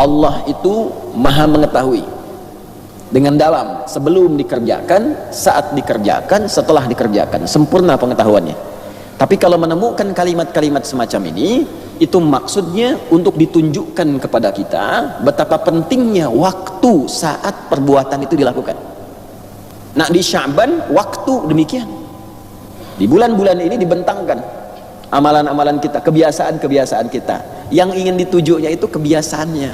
Allah itu maha mengetahui dengan dalam, sebelum dikerjakan, saat dikerjakan, setelah dikerjakan, sempurna pengetahuannya. Tapi kalau menemukan kalimat-kalimat semacam ini, itu maksudnya untuk ditunjukkan kepada kita betapa pentingnya waktu saat perbuatan itu dilakukan. Nah, di Sya'ban waktu demikian. Di bulan-bulan ini dibentangkan amalan-amalan kita, kebiasaan-kebiasaan kita. Yang ingin ditujunya itu kebiasaannya.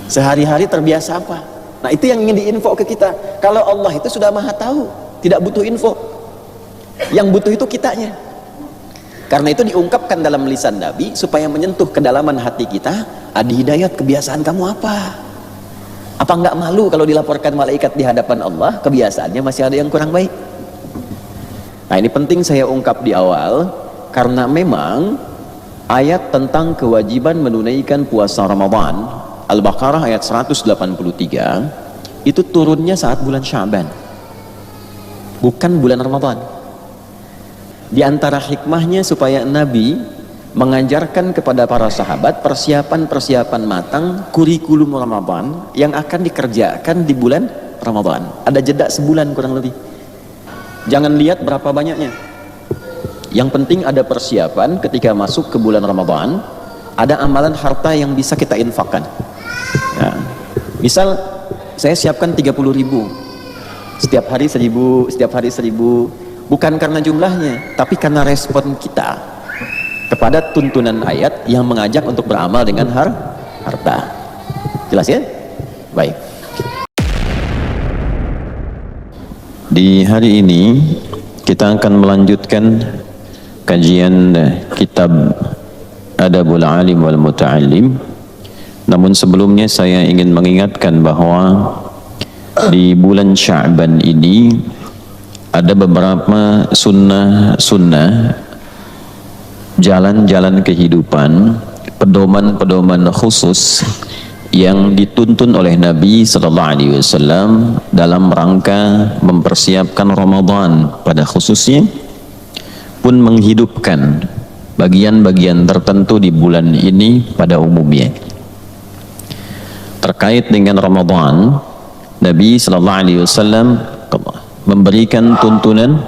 Sehari-hari terbiasa apa? Nah, itu yang ingin diinfo ke kita. Kalau Allah itu sudah maha tahu, tidak butuh info. Yang butuh itu kitanya. Karena itu diungkapkan dalam lisan Nabi supaya menyentuh kedalaman hati kita. Adi Hidayat, kebiasaan kamu apa? Apa enggak malu kalau dilaporkan malaikat di hadapan Allah kebiasaannya masih ada yang kurang baik? Nah, ini penting saya ungkap di awal, karena memang ayat tentang kewajiban menunaikan puasa Ramadan Al-Baqarah ayat 183 itu turunnya saat bulan Sya'ban, bukan bulan Ramadan. Di antara hikmahnya supaya Nabi mengajarkan kepada para sahabat persiapan-persiapan matang kurikulum Ramadan yang akan dikerjakan di bulan Ramadan. Ada jeda sebulan kurang lebih. Jangan lihat berapa banyaknya. Yang penting ada persiapan ketika masuk ke bulan Ramadan, ada amalan harta yang bisa kita infakkan. Nah, misal saya siapkan 30.000, setiap hari 1.000, setiap hari 1.000. Bukan karena jumlahnya, tapi karena respon kita kepada tuntunan ayat yang mengajak untuk beramal dengan harta. Jelas ya? Baik. Di hari ini kita akan melanjutkan kajian kitab Adabul Alim wal Muta'allim. Namun sebelumnya saya ingin mengingatkan bahwa di bulan Sya'ban ini ada beberapa sunnah jalan-jalan kehidupan, pedoman-pedoman khusus yang dituntun oleh Nabi Sallallahu Alaihi Wasallam dalam rangka mempersiapkan Ramadan pada khususnya, pun menghidupkan bagian-bagian tertentu di bulan ini pada umumnya. Terkait dengan Ramadan, Nabi Sallallahu Alaihi Wasallam memberikan tuntunan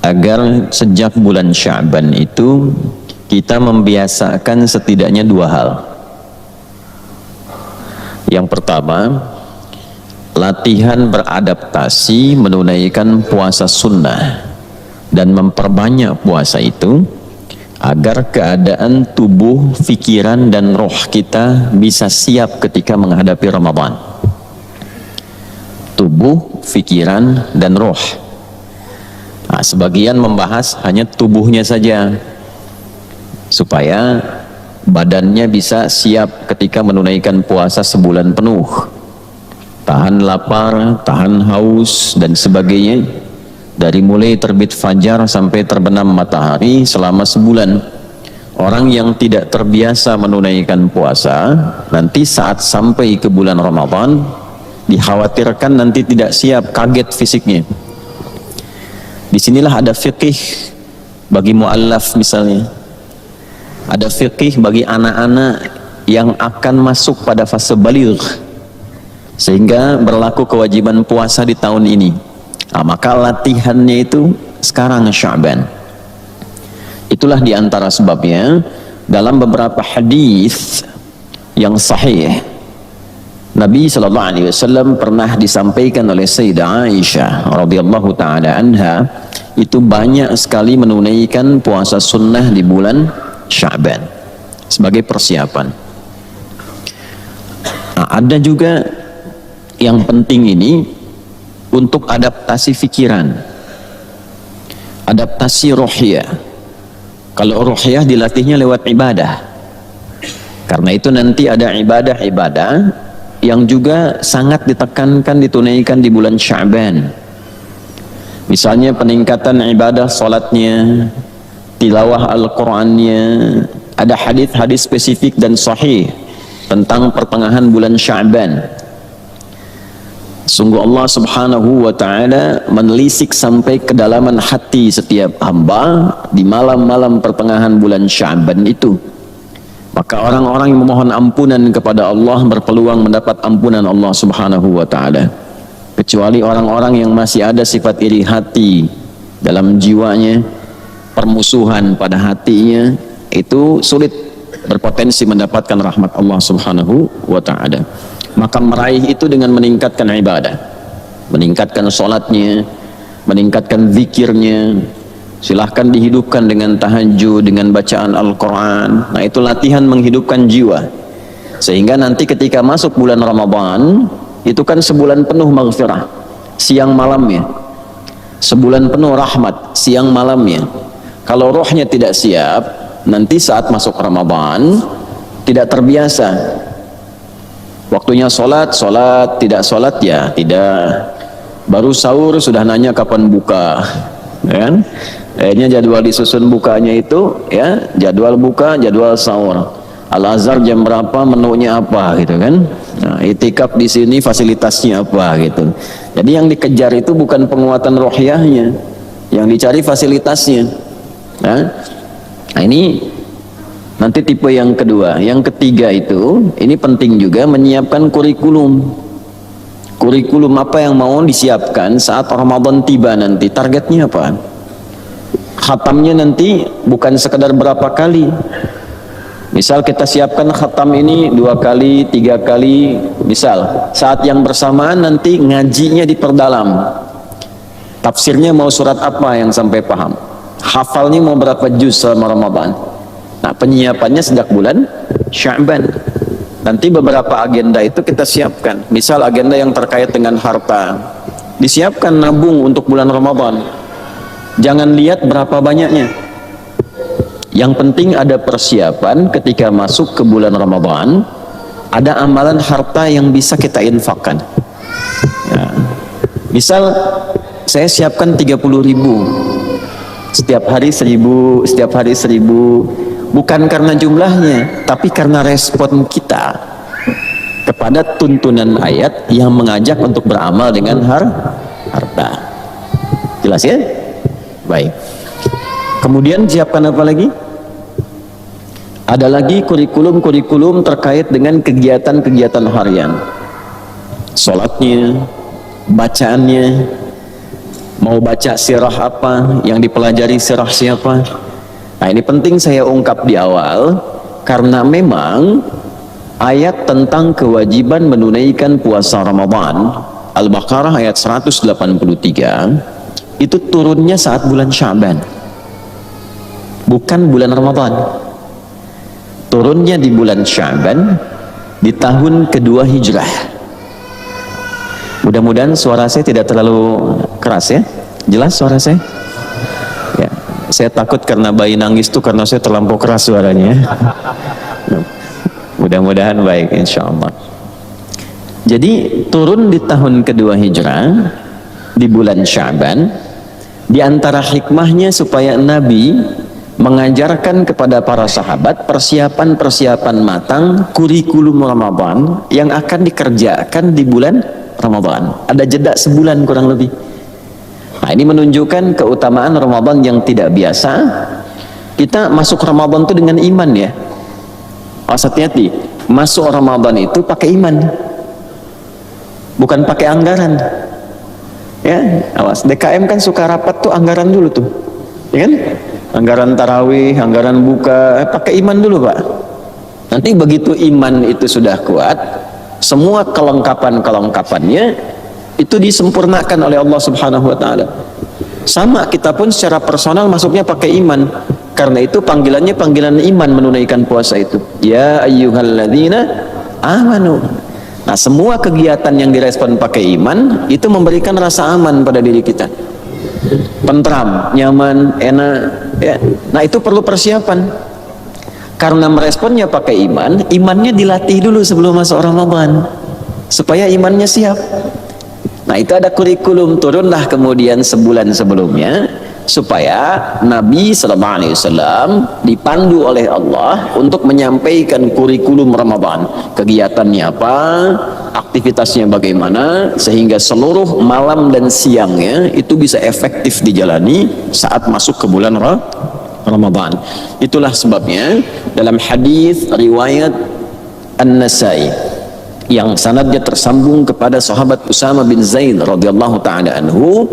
agar sejak bulan Sya'ban itu kita membiasakan setidaknya 2 hal. Yang pertama, latihan beradaptasi menunaikan puasa sunnah dan memperbanyak puasa itu agar keadaan tubuh, pikiran dan roh kita bisa siap ketika menghadapi Ramadan. Tubuh, pikiran dan roh. Nah, sebagian membahas hanya tubuhnya saja supaya badannya bisa siap ketika menunaikan puasa sebulan penuh, tahan lapar, tahan haus dan sebagainya, dari mulai terbit fajar sampai terbenam matahari selama sebulan. Orang yang tidak terbiasa menunaikan puasa, nanti saat sampai ke bulan Ramadan dikhawatirkan nanti tidak siap, kaget fisiknya. Disinilah ada fikih bagi mu'allaf misalnya, ada fikih bagi anak-anak yang akan masuk pada fase baligh sehingga berlaku kewajiban puasa di tahun ini. Nah, maka latihannya itu sekarang Sya'ban. Itulah diantara sebabnya dalam beberapa hadis yang sahih Nabi Sallallahu Alaihi Wasallam pernah disampaikan oleh Sayyidah Aisyah radhiyallahu taala anha itu banyak sekali menunaikan puasa sunnah di bulan Sya'ban sebagai persiapan. Nah, ada juga yang penting ini untuk adaptasi pikiran, adaptasi rohiyah. Kalau rohiyah dilatihnya lewat ibadah. Karena itu nanti ada ibadah-ibadah yang juga sangat ditekankan ditunaikan di bulan Sya'ban. Misalnya peningkatan ibadah salatnya, tilawah Al-Qur'annya. Ada hadis-hadis spesifik dan sahih tentang pertengahan bulan Sya'ban. Sungguh Allah Subhanahu wa ta'ala menelisik sampai kedalaman hati setiap hamba di malam-malam pertengahan bulan Sya'ban itu. Maka orang-orang yang memohon ampunan kepada Allah berpeluang mendapat ampunan Allah Subhanahu wa taala. Kecuali orang-orang yang masih ada sifat iri hati dalam jiwanya, permusuhan pada hatinya, itu sulit berpotensi mendapatkan rahmat Allah Subhanahu wa taala. Maka meraih itu dengan meningkatkan ibadah, meningkatkan sholatnya, meningkatkan zikirnya. Silahkan dihidupkan dengan tahajud, dengan bacaan Al-Quran. Nah, itu latihan menghidupkan jiwa, sehingga nanti ketika masuk bulan Ramadan, itu kan sebulan penuh maghfirah siang malamnya, sebulan penuh rahmat siang malamnya. Kalau rohnya tidak siap, nanti saat masuk Ramadan tidak terbiasa. Waktunya sholat, tidak sholat ya tidak. Baru sahur sudah nanya kapan buka, kan? Akhirnya jadwal disusun bukanya itu ya, jadwal buka, jadwal sahur. Al-Azhar jam berapa, menunya apa gitu kan. Nah, itikaf di sini fasilitasnya apa gitu. Jadi yang dikejar itu bukan penguatan rohiyahnya, yang dicari fasilitasnya. Nah, ini nanti tipe yang kedua. Yang ketiga itu, ini penting juga menyiapkan kurikulum. Kurikulum apa yang mau disiapkan saat Ramadan tiba nanti, targetnya apa? Khatamnya nanti bukan sekedar berapa kali. Misal kita siapkan khatam ini 2 kali, 3 kali, misal saat yang bersamaan nanti ngajinya diperdalam. Tafsirnya mau surat apa yang sampai paham, hafalnya mau berapa juz selama Ramadan. Nah, penyiapannya sejak bulan Sya'ban. Nanti beberapa agenda itu kita siapkan. Misal agenda yang terkait dengan harta, disiapkan nabung untuk bulan Ramadan. Jangan lihat berapa banyaknya, yang penting ada persiapan ketika masuk ke bulan Ramadan. Ada amalan harta yang bisa kita infakkan ya. Misal saya siapkan 30.000, setiap hari 1.000, setiap hari 1.000, bukan karena jumlahnya, tapi karena respon kita kepada tuntunan ayat yang mengajak untuk beramal dengan harta. Jelas ya? Baik. Kemudian siapkan apa lagi? Ada lagi kurikulum-kurikulum terkait dengan kegiatan-kegiatan harian. Sholatnya, bacaannya, mau baca sirah apa, yang dipelajari sirah siapa. Nah, ini penting saya ungkap di awal, karena memang ayat tentang kewajiban menunaikan puasa Ramadan, Al-Baqarah ayat 183, itu turunnya saat bulan Sya'ban, bukan bulan Ramadan. Turunnya di bulan Sya'ban, di tahun kedua Hijrah. Mudah-mudahan suara saya tidak terlalu keras ya. Jelas suara saya? Ya, saya takut karena bayi nangis tuh karena saya terlampau keras suaranya. Mudah-mudahan baik insya Allah. Jadi turun di tahun kedua Hijrah, di bulan Sya'ban. Di antara hikmahnya supaya Nabi mengajarkan kepada para sahabat persiapan-persiapan matang kurikulum Ramadan yang akan dikerjakan di bulan Ramadan. Ada jeda sebulan kurang lebih. Nah, ini menunjukkan keutamaan Ramadan yang tidak biasa. Kita masuk Ramadan itu dengan iman ya. Hati-hati, masuk Ramadan itu pakai iman, bukan pakai anggaran. Ya, awas. DKM kan suka rapat tuh anggaran dulu tuh, ya kan? Anggaran tarawih, anggaran buka, pakai iman dulu Pak. Nanti begitu iman itu sudah kuat, semua kelengkapan-kelengkapannya itu disempurnakan oleh Allah Subhanahu Wa Taala. Sama kita pun secara personal masuknya pakai iman. Karena itu panggilannya panggilan iman menunaikan puasa itu. Ya ayyuhalladzina amanu. Nah, semua kegiatan yang direspon pakai iman itu memberikan rasa aman pada diri kita, tentram, nyaman, enak ya. Nah, itu perlu persiapan. Karena meresponnya pakai iman, imannya dilatih dulu sebelum masuk Ramadan supaya imannya siap. Nah, itu ada kurikulum, turunlah kemudian sebulan sebelumnya supaya Nabi SAW dipandu oleh Allah untuk menyampaikan kurikulum Ramadan, kegiatannya apa, aktivitasnya bagaimana, sehingga seluruh malam dan siangnya itu bisa efektif dijalani saat masuk ke bulan Ramadan. Itulah sebabnya dalam hadis riwayat An-Nasai yang sanadnya tersambung kepada sahabat Usama bin Zaid radhiyallahu taala anhu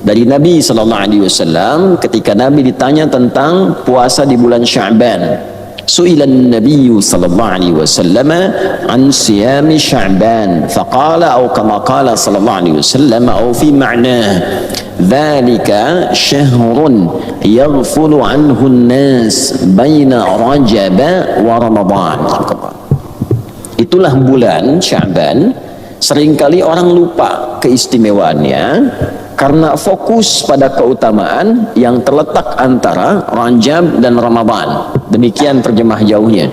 dari Nabi sallallahu alaihi wasallam, ketika Nabi ditanya tentang puasa di bulan Sya'ban, su'ilan Nabi sallallahu alaihi wasallam an siyam Sya'ban faqala aw kama qala sallallahu alaihi wasallam aw fi ma'nah dzalika syahrun yaghfulu anhu an-nas baina Rajab wa Ramadan. Itulah bulan Sya'ban, seringkali orang lupa keistimewaannya karena fokus pada keutamaan yang terletak antara Rajab dan Ramadan. Demikian terjemah jauhnya.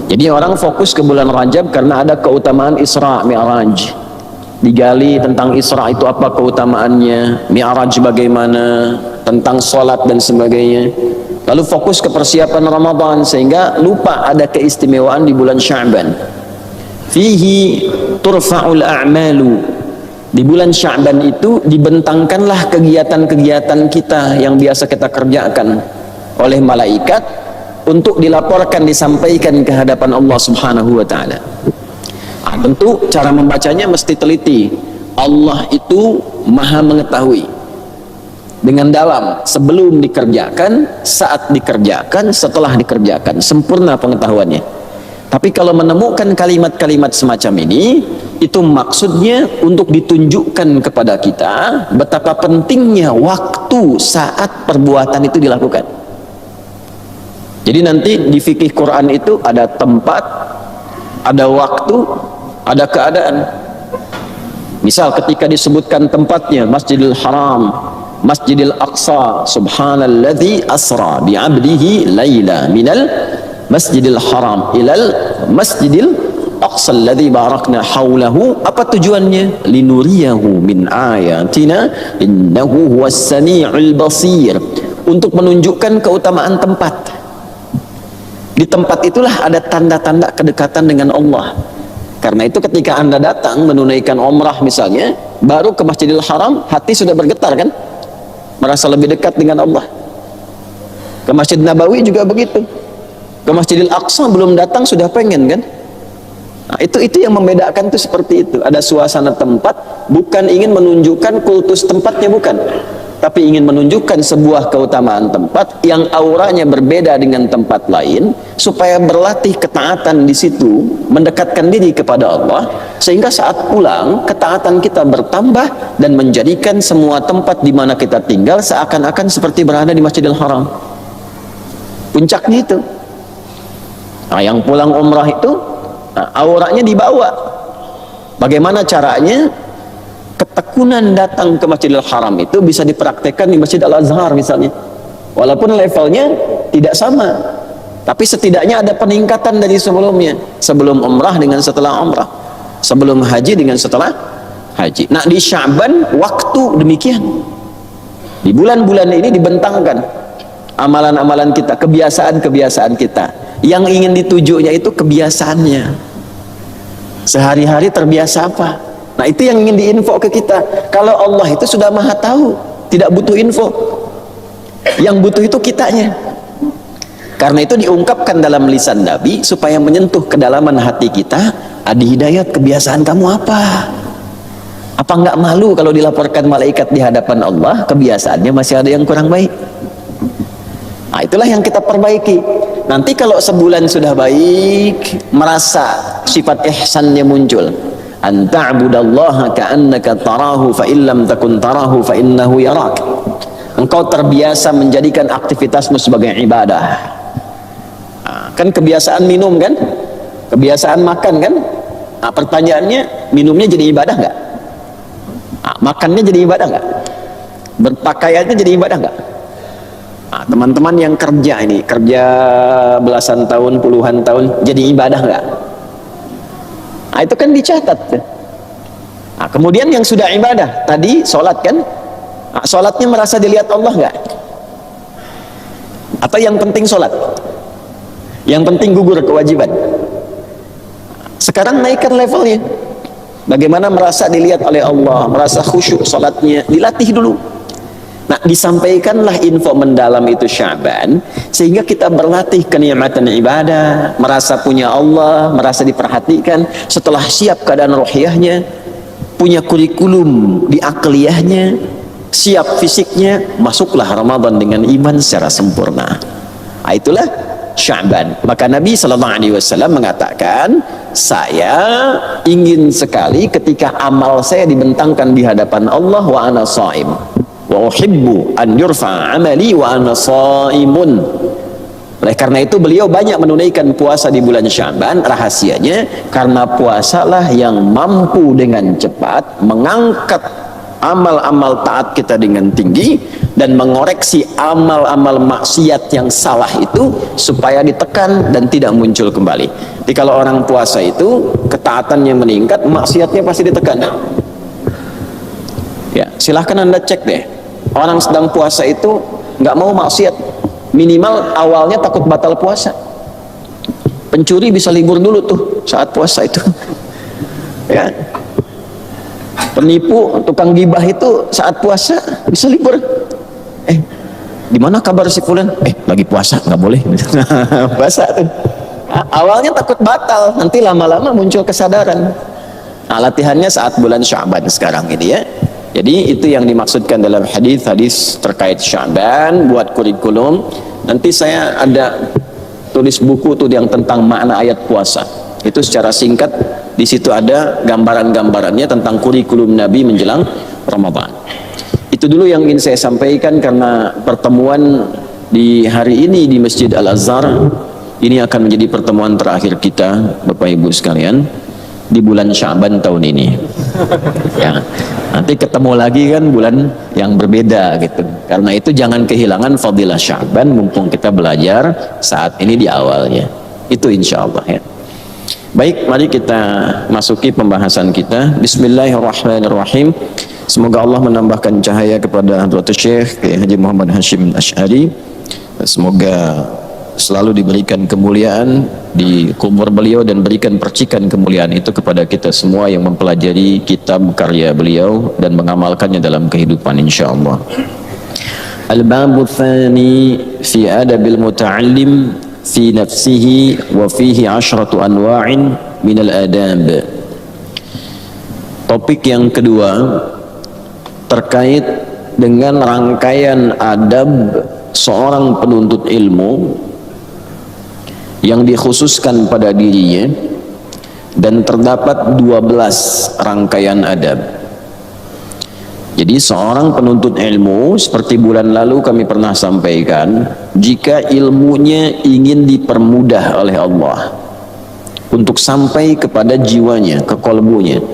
Jadi orang fokus ke bulan Rajab karena ada keutamaan Isra Mi'raj. Digali tentang Isra itu apa keutamaannya, Mi'raj bagaimana, tentang sholat dan sebagainya. Lalu fokus ke persiapan Ramadan sehingga lupa ada keistimewaan di bulan Sya'ban. Fihi turfa'ul a'malu. Di bulan Sya'ban itu dibentangkanlah kegiatan-kegiatan kita yang biasa kita kerjakan oleh malaikat untuk dilaporkan, disampaikan ke hadapan Allah Subhanahu wa taala. Tentu cara membacanya mesti teliti. Allah itu Maha mengetahui dengan dalam, sebelum dikerjakan, saat dikerjakan, setelah dikerjakan, sempurna pengetahuannya. Tapi kalau menemukan kalimat-kalimat semacam ini, itu maksudnya untuk ditunjukkan kepada kita betapa pentingnya waktu saat perbuatan itu dilakukan. Jadi nanti di fikih Quran itu ada tempat, ada waktu, ada keadaan. Misal ketika disebutkan tempatnya Masjidil Haram, Masjidil Aqsa, subhanalladzi asra bi'abdihi laila minal Masjidil Haram ilal Masjidil Aqsa alladzi barakna haulahu. Apa tujuannya? Linuriyahu min ayatina innahu huwas sami'ul basir. Untuk menunjukkan keutamaan tempat. Di tempat itulah ada tanda-tanda kedekatan dengan Allah. Karena itu ketika Anda datang menunaikan umrah misalnya, baru ke Masjidil Haram, hati sudah bergetar kan? Merasa lebih dekat dengan Allah. Ke Masjid Nabawi juga begitu. Ke Masjidil Aqsa belum datang sudah pengen kan? Nah, itu yang membedakan itu seperti itu. Ada suasana tempat, bukan ingin menunjukkan kultus tempatnya, bukan. Tapi ingin menunjukkan sebuah keutamaan tempat yang auranya berbeda dengan tempat lain, supaya berlatih ketaatan di situ, mendekatkan diri kepada Allah, sehingga saat pulang ketaatan kita bertambah dan menjadikan semua tempat di mana kita tinggal seakan-akan seperti berada di Masjidil Haram. Puncaknya itu. Nah, yang pulang umrah itu, nah, auranya dibawa. Bagaimana caranya? Ketekunan datang ke Masjidil Haram itu bisa dipraktekkan di Masjid Al-Azhar misalnya. Walaupun levelnya tidak sama, tapi setidaknya ada peningkatan dari sebelumnya. Sebelum umrah dengan setelah umrah, sebelum haji dengan setelah haji. Nah, di Sya'ban waktu demikian. Di bulan-bulan ini dibentangkan amalan-amalan kita, kebiasaan-kebiasaan kita. Yang ingin ditujunya itu kebiasaannya. Sehari-hari terbiasa apa? Nah, itu yang ingin diinfo ke kita. Kalau Allah itu sudah maha tahu, tidak butuh info. Yang butuh itu kitanya. Karena itu diungkapkan dalam lisan Nabi supaya menyentuh kedalaman hati kita. Adi Hidayat, kebiasaan kamu apa? Apa nggak malu kalau dilaporkan malaikat di hadapan Allah, kebiasaannya masih ada yang kurang baik? Nah, itulah yang kita perbaiki. Nanti kalau sebulan sudah baik, merasa sifat ihsannya muncul. An ta'budallaha ka'annaka tarahu fa illam takun tarahu fa innahu yarak. Engkau terbiasa menjadikan aktivitasmu sebagai ibadah. Nah, kan kebiasaan minum kan? Kebiasaan makan kan? Nah, pertanyaannya, minumnya jadi ibadah nggak? Nah, makannya jadi ibadah nggak? Berpakaiannya jadi ibadah nggak? Nah, teman-teman yang kerja ini, kerja belasan tahun, puluhan tahun, jadi ibadah nggak? Nah, itu kan dicatat. Nah, kemudian yang sudah ibadah tadi sholat kan? Nah, sholatnya merasa dilihat Allah nggak? Atau yang penting sholat? Yang penting gugur kewajiban? Sekarang naikkan levelnya. Bagaimana merasa dilihat oleh Allah, merasa khusyuk sholatnya, dilatih dulu. Nah, disampaikanlah info mendalam itu Sya'ban, sehingga kita berlatih kenikmatan ibadah, merasa punya Allah, merasa diperhatikan. Setelah siap keadaan rohiyahnya, punya kurikulum di akliyahnya, siap fisiknya, masuklah Ramadan dengan iman secara sempurna. Nah, itulah Sya'ban. Maka Nabi SAW mengatakan, saya ingin sekali ketika amal saya dibentangkan di hadapan Allah wa ana sha'im, wa uhibbu an yurfa amali wa ana shaimun. Oleh karena itu beliau banyak menunaikan puasa di bulan Sya'ban. Rahasianya karena puasalah yang mampu dengan cepat mengangkat amal-amal taat kita dengan tinggi dan mengoreksi amal-amal maksiat yang salah itu supaya ditekan dan tidak muncul kembali. Jadi kalau orang puasa itu ketaatannya meningkat, maksiatnya pasti ditekan. Ya, silahkan Anda cek deh. Orang sedang puasa itu nggak mau maksiat, minimal awalnya takut batal puasa. Pencuri bisa libur dulu tuh saat puasa itu. Ya. Penipu, tukang gibah itu saat puasa bisa libur. Di mana kabar si fulan? Lagi puasa, nggak boleh. Puasa tuh. Awalnya takut batal, nanti lama-lama muncul kesadaran. Nah, latihannya saat bulan Sya'ban sekarang ini ya. Jadi itu yang dimaksudkan dalam hadis terkait Sya'ban, buat kurikulum. Nanti saya ada tulis buku tuh yang tentang makna ayat puasa. Itu secara singkat, di situ ada gambaran-gambarannya tentang kurikulum Nabi menjelang Ramadan. Itu dulu yang ingin saya sampaikan, karena pertemuan di hari ini di Masjid Al-Azhar ini akan menjadi pertemuan terakhir kita, Bapak Ibu sekalian, di bulan Sya'ban tahun ini. Ya, nanti ketemu lagi kan bulan yang berbeda gitu. Karena itu jangan kehilangan fadilah Sya'ban mumpung kita belajar saat ini di awalnya. Itu insya Allah ya. Baik, mari kita masuki pembahasan kita. Bismillahirrahmanirrahim. Semoga Allah menambahkan cahaya kepada Hadratus Syekh Haji Muhammad Hashim Asy'ari. Semoga selalu diberikan kemuliaan di kubur beliau dan berikan percikan kemuliaan itu kepada kita semua yang mempelajari kitab karya beliau dan mengamalkannya dalam kehidupan insyaallah. Al-babu tsani fi adabil muta'allim fi nafsihi wa fihi 'ashratu anwa'in min al-adab. Topik yang kedua terkait dengan rangkaian adab seorang penuntut ilmu yang dikhususkan pada dirinya, dan terdapat 12 rangkaian adab. Jadi seorang penuntut ilmu, seperti bulan lalu kami pernah sampaikan, jika ilmunya ingin dipermudah oleh Allah untuk sampai kepada jiwanya, ke kolbunya,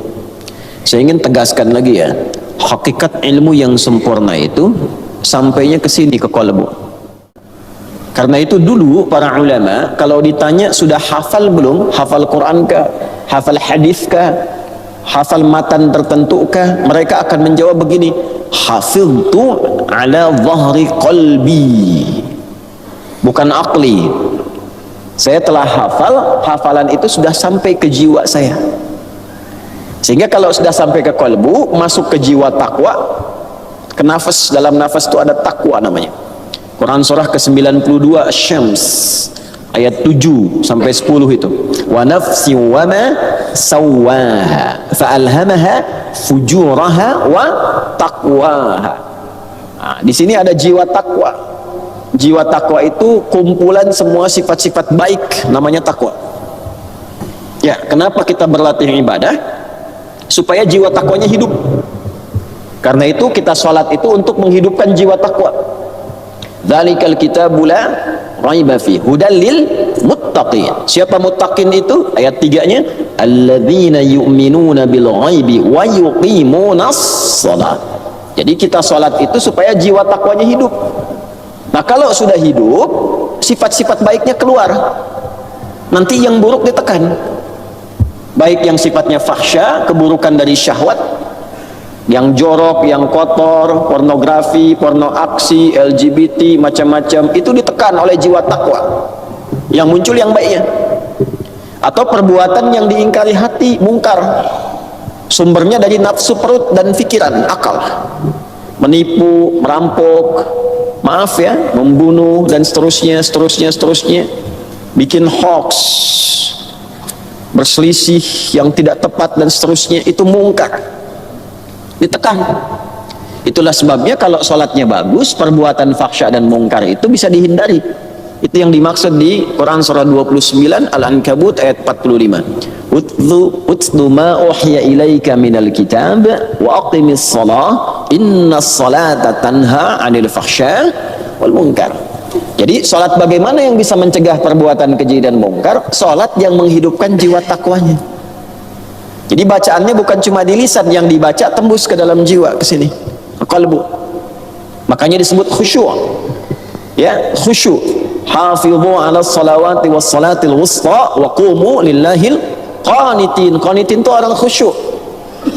saya ingin tegaskan lagi ya, hakikat ilmu yang sempurna itu sampainya ke sini, ke kolbu. Karena itu dulu para ulama kalau ditanya sudah hafal belum, hafal Quran kah, hafal hadis kah, hafal matan tertentu kah, mereka akan menjawab begini, hafiztu ala dhahri qalbi, bukan akli. Saya telah hafal, hafalan itu sudah sampai ke jiwa saya. Sehingga kalau sudah sampai ke kolbu, masuk ke jiwa takwa, ke nafas, dalam nafas itu ada takwa namanya. Quran surah ke-92 Asy-Syams ayat 7 sampai 10 itu. Wa nafsi wa ma sawwaha fa'alhamaha fujuraha wa taqwaha. Nah, di sini ada jiwa takwa. Jiwa takwa itu kumpulan semua sifat-sifat baik, namanya takwa. Ya, kenapa kita berlatih ibadah? Supaya jiwa takwanya hidup. Karena itu kita sholat itu untuk menghidupkan jiwa takwa. Dzalikal kitabu la raiba fi hudal lil muttaqin. Siapa muttaqin itu? Ayat 3-nya, alladzina yu'minuna bil ghaibi wa yuqimunas shalah. Jadi kita sholat itu supaya jiwa takwanya hidup. Nah, kalau sudah hidup, sifat-sifat baiknya keluar. Nanti yang buruk ditekan. Baik yang sifatnya fahsya, keburukan dari syahwat, yang jorok, yang kotor, pornografi, porno aksi, LGBT, macam-macam, itu ditekan oleh jiwa takwa. Yang muncul yang baiknya. Atau perbuatan yang diingkari hati, mungkar. Sumbernya dari nafsu perut dan pikiran, akal. menipu, merampok, maaf ya, membunuh dan seterusnya, bikin hoax, berselisih yang tidak tepat dan seterusnya, itu mungkar, ditekan. Itulah sebabnya kalau sholatnya bagus, perbuatan fahsya dan mungkar itu bisa dihindari. Itu yang dimaksud di Quran surah 29 Al-Ankabut ayat 45. Utlu ma uhiya ilaika minal kitab wa aqimis shalah innas salata tanha 'anil fahsya wal munkar. Jadi salat bagaimana yang bisa mencegah perbuatan keji dan mungkar? Salat yang menghidupkan jiwa takwanya. Jadi bacaannya bukan cuma di lisan, yang dibaca tembus ke dalam jiwa, ke sini, ke qalbu. Makanya disebut khusyuk. Ya, khusyuk. Hafidhu 'ala shalawati was salatil wusta wa qumu lillahil qanitin. Qanitin itu orang khusyuk.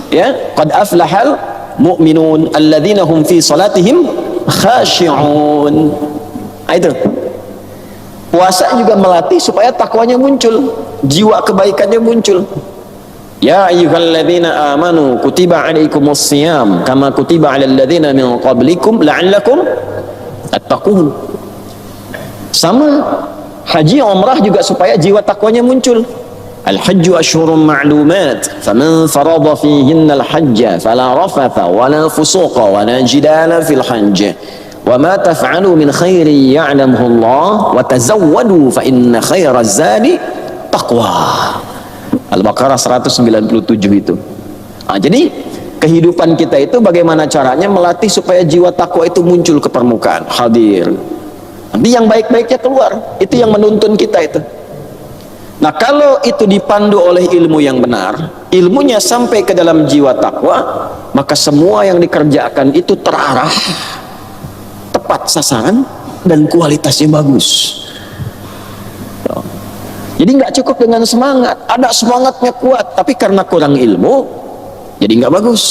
Ya, qad aflahal mu'minun alladzina hum fi salatihim khashi'un. Itu. Puasa juga melatih supaya takwanya muncul, jiwa kebaikannya muncul. Ya ayyuhalladzina amanu kutiba 'alaikumus shiyam kama kutiba 'alal ladzina min qablikum la'allakum tattaqun. Sama haji umrah juga supaya jiwa takwanya muncul. Al-hajju ashhurun ma'lumat faman farada fihinna al-hajja fala rafatha wala fusuqa wala jidala fil hajj wa ma taf'alu min khairin ya'lamuhu Allah wa tazawwadu fa inna khairaz zadi taqwa. Al-Baqarah 197 itu. Jadi kehidupan kita itu bagaimana caranya melatih supaya jiwa takwa itu muncul ke permukaan, hadir. Nanti yang baik-baiknya keluar, itu yang menuntun kita itu. Nah, kalau itu dipandu oleh ilmu yang benar, ilmunya sampai ke dalam jiwa takwa, maka semua yang dikerjakan itu terarah, tepat sasaran, dan kualitasnya bagus. Jadi nggak cukup dengan semangat, ada semangatnya kuat, tapi karena kurang ilmu, jadi nggak bagus.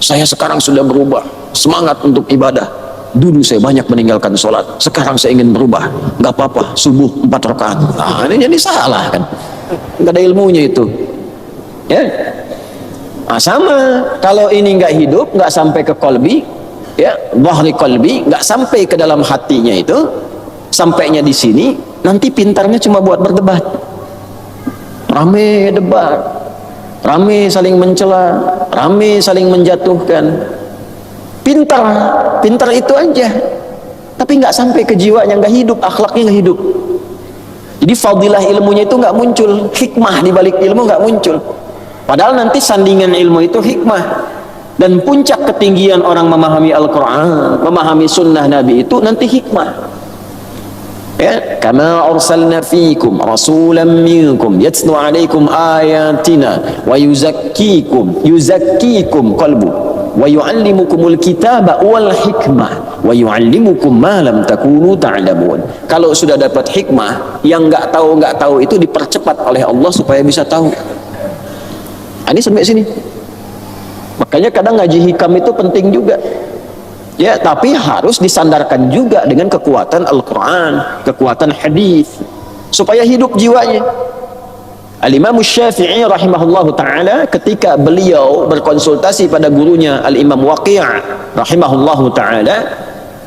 Saya sekarang sudah berubah, semangat untuk ibadah. Dulu saya banyak meninggalkan sholat, sekarang saya ingin berubah, nggak apa-apa, subuh 4 rakaat. Nah, ini jadi salah kan, nggak ada ilmunya itu. Ya, nah, sama kalau ini nggak hidup, nggak sampai ke kolbi, ya, dhahri kolbi, nggak sampai ke dalam hatinya itu, sampainya di sini, nanti pintarnya cuma buat berdebat, rame debat, rame saling mencela, rame saling menjatuhkan. Pintar itu aja, tapi nggak sampai ke jiwanya, nggak hidup, akhlaknya nggak hidup. Jadi fadilah ilmunya itu nggak muncul, hikmah di balik ilmu nggak muncul. Padahal nanti sandingan ilmu itu hikmah, dan puncak ketinggian orang memahami Al-Quran, memahami sunnah Nabi itu nanti hikmah. Ya, kama arsalna fiikum rasulan minkum yatlu alaikum ayatina wa yuzakkikum qalbu wa yu'allimukumul kitaba wal hikmah wa yu'allimukum ma lam takunu ta'lamun. Kalau sudah dapat hikmah, yang nggak tahu itu dipercepat oleh Allah supaya bisa tahu. Ini sampai sini. Makanya kadang ngaji hikam itu penting juga. Ya, tapi harus disandarkan juga dengan kekuatan Al-Quran, kekuatan hadis, supaya hidup jiwanya. Al-Imam Syafi'i rahimahullahu ta'ala, ketika beliau berkonsultasi pada gurunya Al-Imam Waqi' rahimahullahu ta'ala,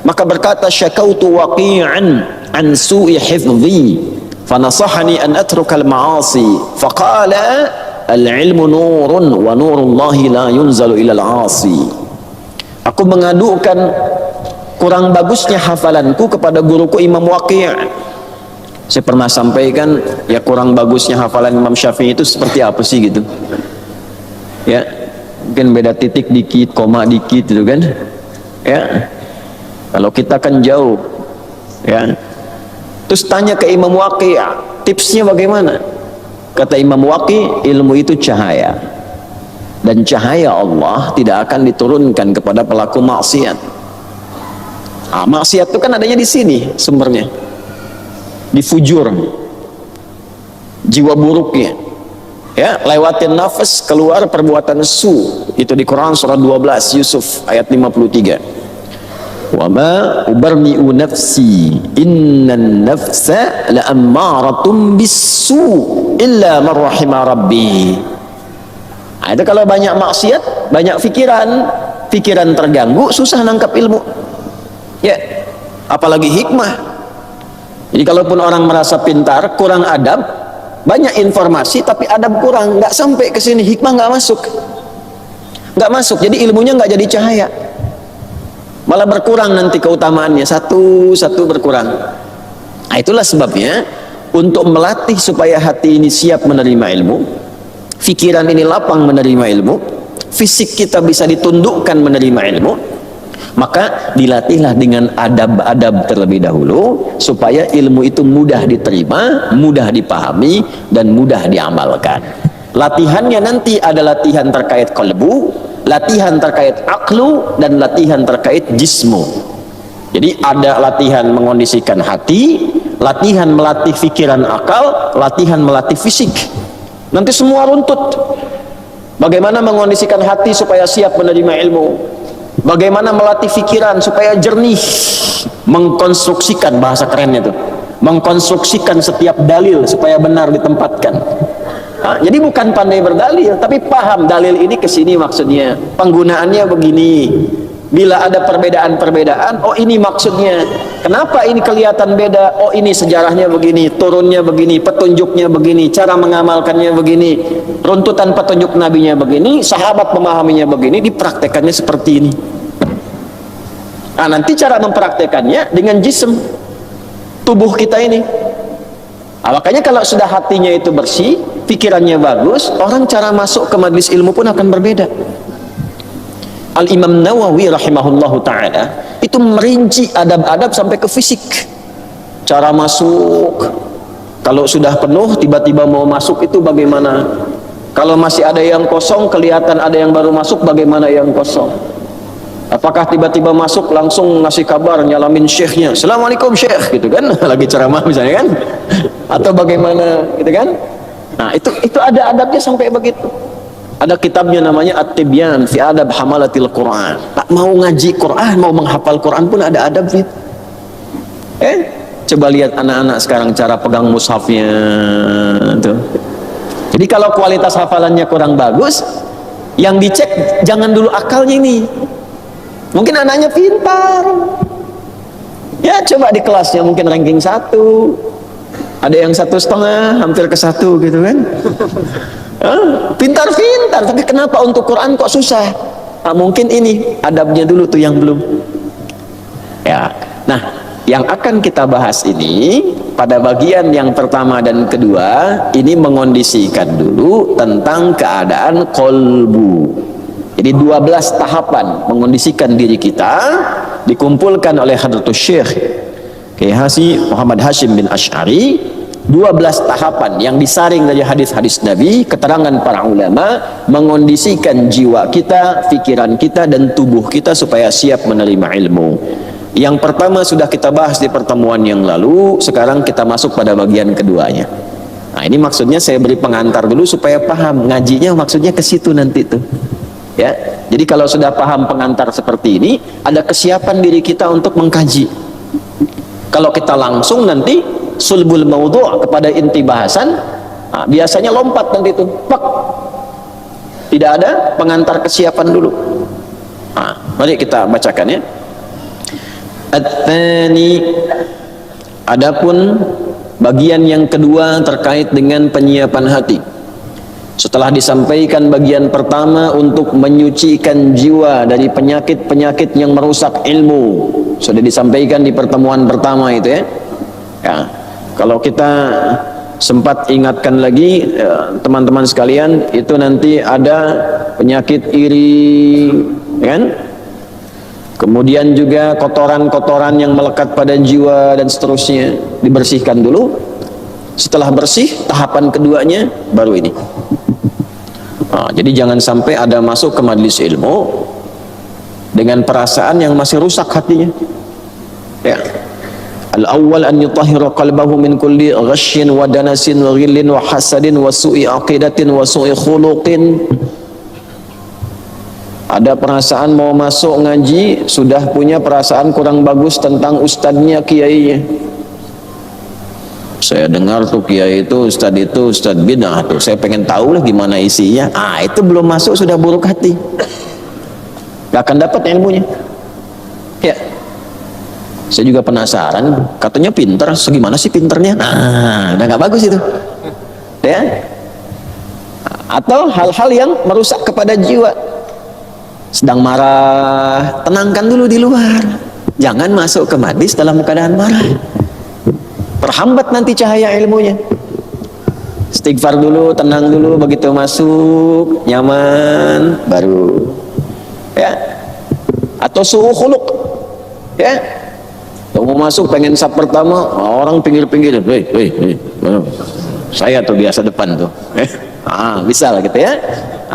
maka berkata, syakautu waqi'an an su'i hifdhi fanasahani an atruka al-ma'asi faqala al-ilmu nurun wa nurullahi la yunzalu ila al-'asi. Aku mengadukan kurang bagusnya hafalanku kepada guruku Imam Waqi'. Saya pernah sampaikan, ya kurang bagusnya hafalan Imam Syafi'i itu seperti apa sih gitu. Ya, mungkin beda titik dikit, koma dikit gitu kan. Ya, kalau kita kan jauh. Ya, terus tanya ke Imam Waqi', tipsnya bagaimana? Kata Imam Waqi', ilmu itu cahaya. Dan cahaya Allah tidak akan diturunkan kepada pelaku maksiat. Nah, maksiat itu kan adanya di sini sumbernya, di fujur, jiwa buruknya. Ya, lewatin nafas keluar perbuatan su. Itu di Quran surah 12 Yusuf ayat 53. Wa ma ubarri'u nafsi innan nafsa la'ammaratun bis-su illa man rahima rabbi. Nah, itu kalau banyak maksiat, banyak pikiran, pikiran terganggu, susah nangkap ilmu. Ya, apalagi hikmah. Jadi kalaupun orang merasa pintar, kurang adab, banyak informasi tapi adab kurang, nggak sampai ke sini, hikmah nggak masuk. Nggak masuk, jadi ilmunya nggak jadi cahaya. Malah berkurang nanti keutamaannya, satu-satu berkurang. Nah, itulah sebabnya untuk melatih supaya hati ini siap menerima ilmu, pikiran ini lapang menerima ilmu, fisik kita bisa ditundukkan menerima ilmu, maka dilatihlah dengan adab-adab terlebih dahulu supaya ilmu itu mudah diterima, mudah dipahami, dan mudah diamalkan. Latihannya nanti ada latihan terkait qalbu, latihan terkait aklu, dan latihan terkait jismu. Jadi ada latihan mengondisikan hati, latihan melatih pikiran akal, latihan melatih fisik. Nanti semua runtut. Bagaimana mengondisikan hati supaya siap menerima ilmu, bagaimana melatih pikiran supaya jernih, mengkonstruksikan, bahasa kerennya tuh, mengkonstruksikan setiap dalil supaya benar ditempatkan. Nah, jadi bukan pandai berdalil, tapi paham dalil ini kesini maksudnya, penggunaannya begini. Bila ada perbedaan-perbedaan, oh ini maksudnya, kenapa ini kelihatan beda, oh ini sejarahnya begini, turunnya begini, petunjuknya begini, cara mengamalkannya begini, runtutan petunjuk nabinya begini, sahabat memahaminya begini, dipraktekannya seperti ini. Nah, nanti cara mempraktekannya dengan jism, tubuh kita ini. Nah, makanya kalau sudah hatinya itu bersih, pikirannya bagus, orang cara masuk ke majelis ilmu pun akan berbeda. Al-Imam Nawawi rahimahullahu ta'ala itu merinci adab-adab sampai ke fisik, cara masuk. Kalau sudah penuh, tiba-tiba mau masuk itu bagaimana, kalau masih ada yang kosong, kelihatan ada yang baru masuk, bagaimana yang kosong. Apakah tiba-tiba masuk langsung ngasih kabar, nyalamin syekhnya, Assalamualaikum syekh, gitu kan, lagi ceramah misalnya kan, atau bagaimana gitu kan. Nah, itu ada adabnya sampai begitu. Ada kitabnya namanya At-Tibyan fi Adab Hamalatil Quran. Tak mau ngaji Quran, mau menghafal Quran pun ada adabnya. Coba lihat anak-anak sekarang cara pegang mushafnya tuh. Jadi kalau kualitas hafalannya kurang bagus, yang dicek jangan dulu akalnya ini. Mungkin anaknya pintar, ya coba di kelasnya mungkin ranking 1, ada yang 1,5, hampir ke 1 gitu kan. Pintar-pintar, tapi kenapa untuk Quran kok susah? Nah, mungkin ini adabnya dulu tuh yang belum. Ya, nah yang akan kita bahas ini pada bagian yang pertama dan kedua ini mengondisikan dulu tentang keadaan kolbu. Jadi 12 tahapan mengondisikan diri kita dikumpulkan oleh Hadratus Syekh Kiai Haji Muhammad Hashim bin Asy'ari. 12 tahapan yang disaring dari hadis-hadis Nabi, keterangan para ulama, mengondisikan jiwa kita, pikiran kita, dan tubuh kita supaya siap menerima ilmu. Yang pertama sudah kita bahas di pertemuan yang lalu, sekarang kita masuk pada bagian keduanya. Nah, ini maksudnya saya beri pengantar dulu supaya paham, ngajinya maksudnya ke situ nanti tuh. Ya, jadi kalau sudah paham pengantar seperti ini, ada kesiapan diri kita untuk mengkaji. Kalau kita langsung nanti sulbul maudhu' kepada inti bahasan, nah, biasanya lompat nanti itu, pak, tidak ada pengantar kesiapan dulu. Nah, mari kita bacakan ya. At-tsani, adapun bagian yang kedua terkait dengan penyiapan hati. Setelah disampaikan bagian pertama untuk menyucikan jiwa dari penyakit-penyakit yang merusak ilmu, sudah disampaikan di pertemuan pertama itu ya. Ya, kalau kita sempat ingatkan lagi teman-teman sekalian, itu nanti ada penyakit iri, kan? Kemudian juga kotoran-kotoran yang melekat pada jiwa dan seterusnya dibersihkan dulu. Setelah bersih, tahapan keduanya baru ini. Nah, jadi jangan sampai ada masuk ke majelis ilmu dengan perasaan yang masih rusak hatinya. Ya. Al-awwal an yutahhira qalbahu min kulli ghasyin wa danasin wa ghillin wa hasadin wa su'i aqidatin wa su'i khuluqin. Ada perasaan mau masuk ngaji, sudah punya perasaan kurang bagus tentang ustadznya, kiainya. Saya dengar tuh kiai itu ustadz bid'ah tuh, saya pengen tahu lah gimana isinya. Itu belum masuk sudah buruk hati. gak akan dapat ilmunya. Ya, saya juga penasaran, katanya pinter, segimana sih pinternya? Nah, udah gak bagus itu, ya. Atau hal-hal yang merusak kepada jiwa. Sedang marah, tenangkan dulu di luar, jangan masuk ke majlis dalam keadaan marah, perhambat nanti cahaya ilmunya. Istighfar dulu, tenang dulu, begitu masuk nyaman baru, ya. Atau suhu khuluq, ya. Mau masuk pengen sap pertama, orang pinggir-pinggir, saya tuh biasa depan tuh, bisa lah gitu ya.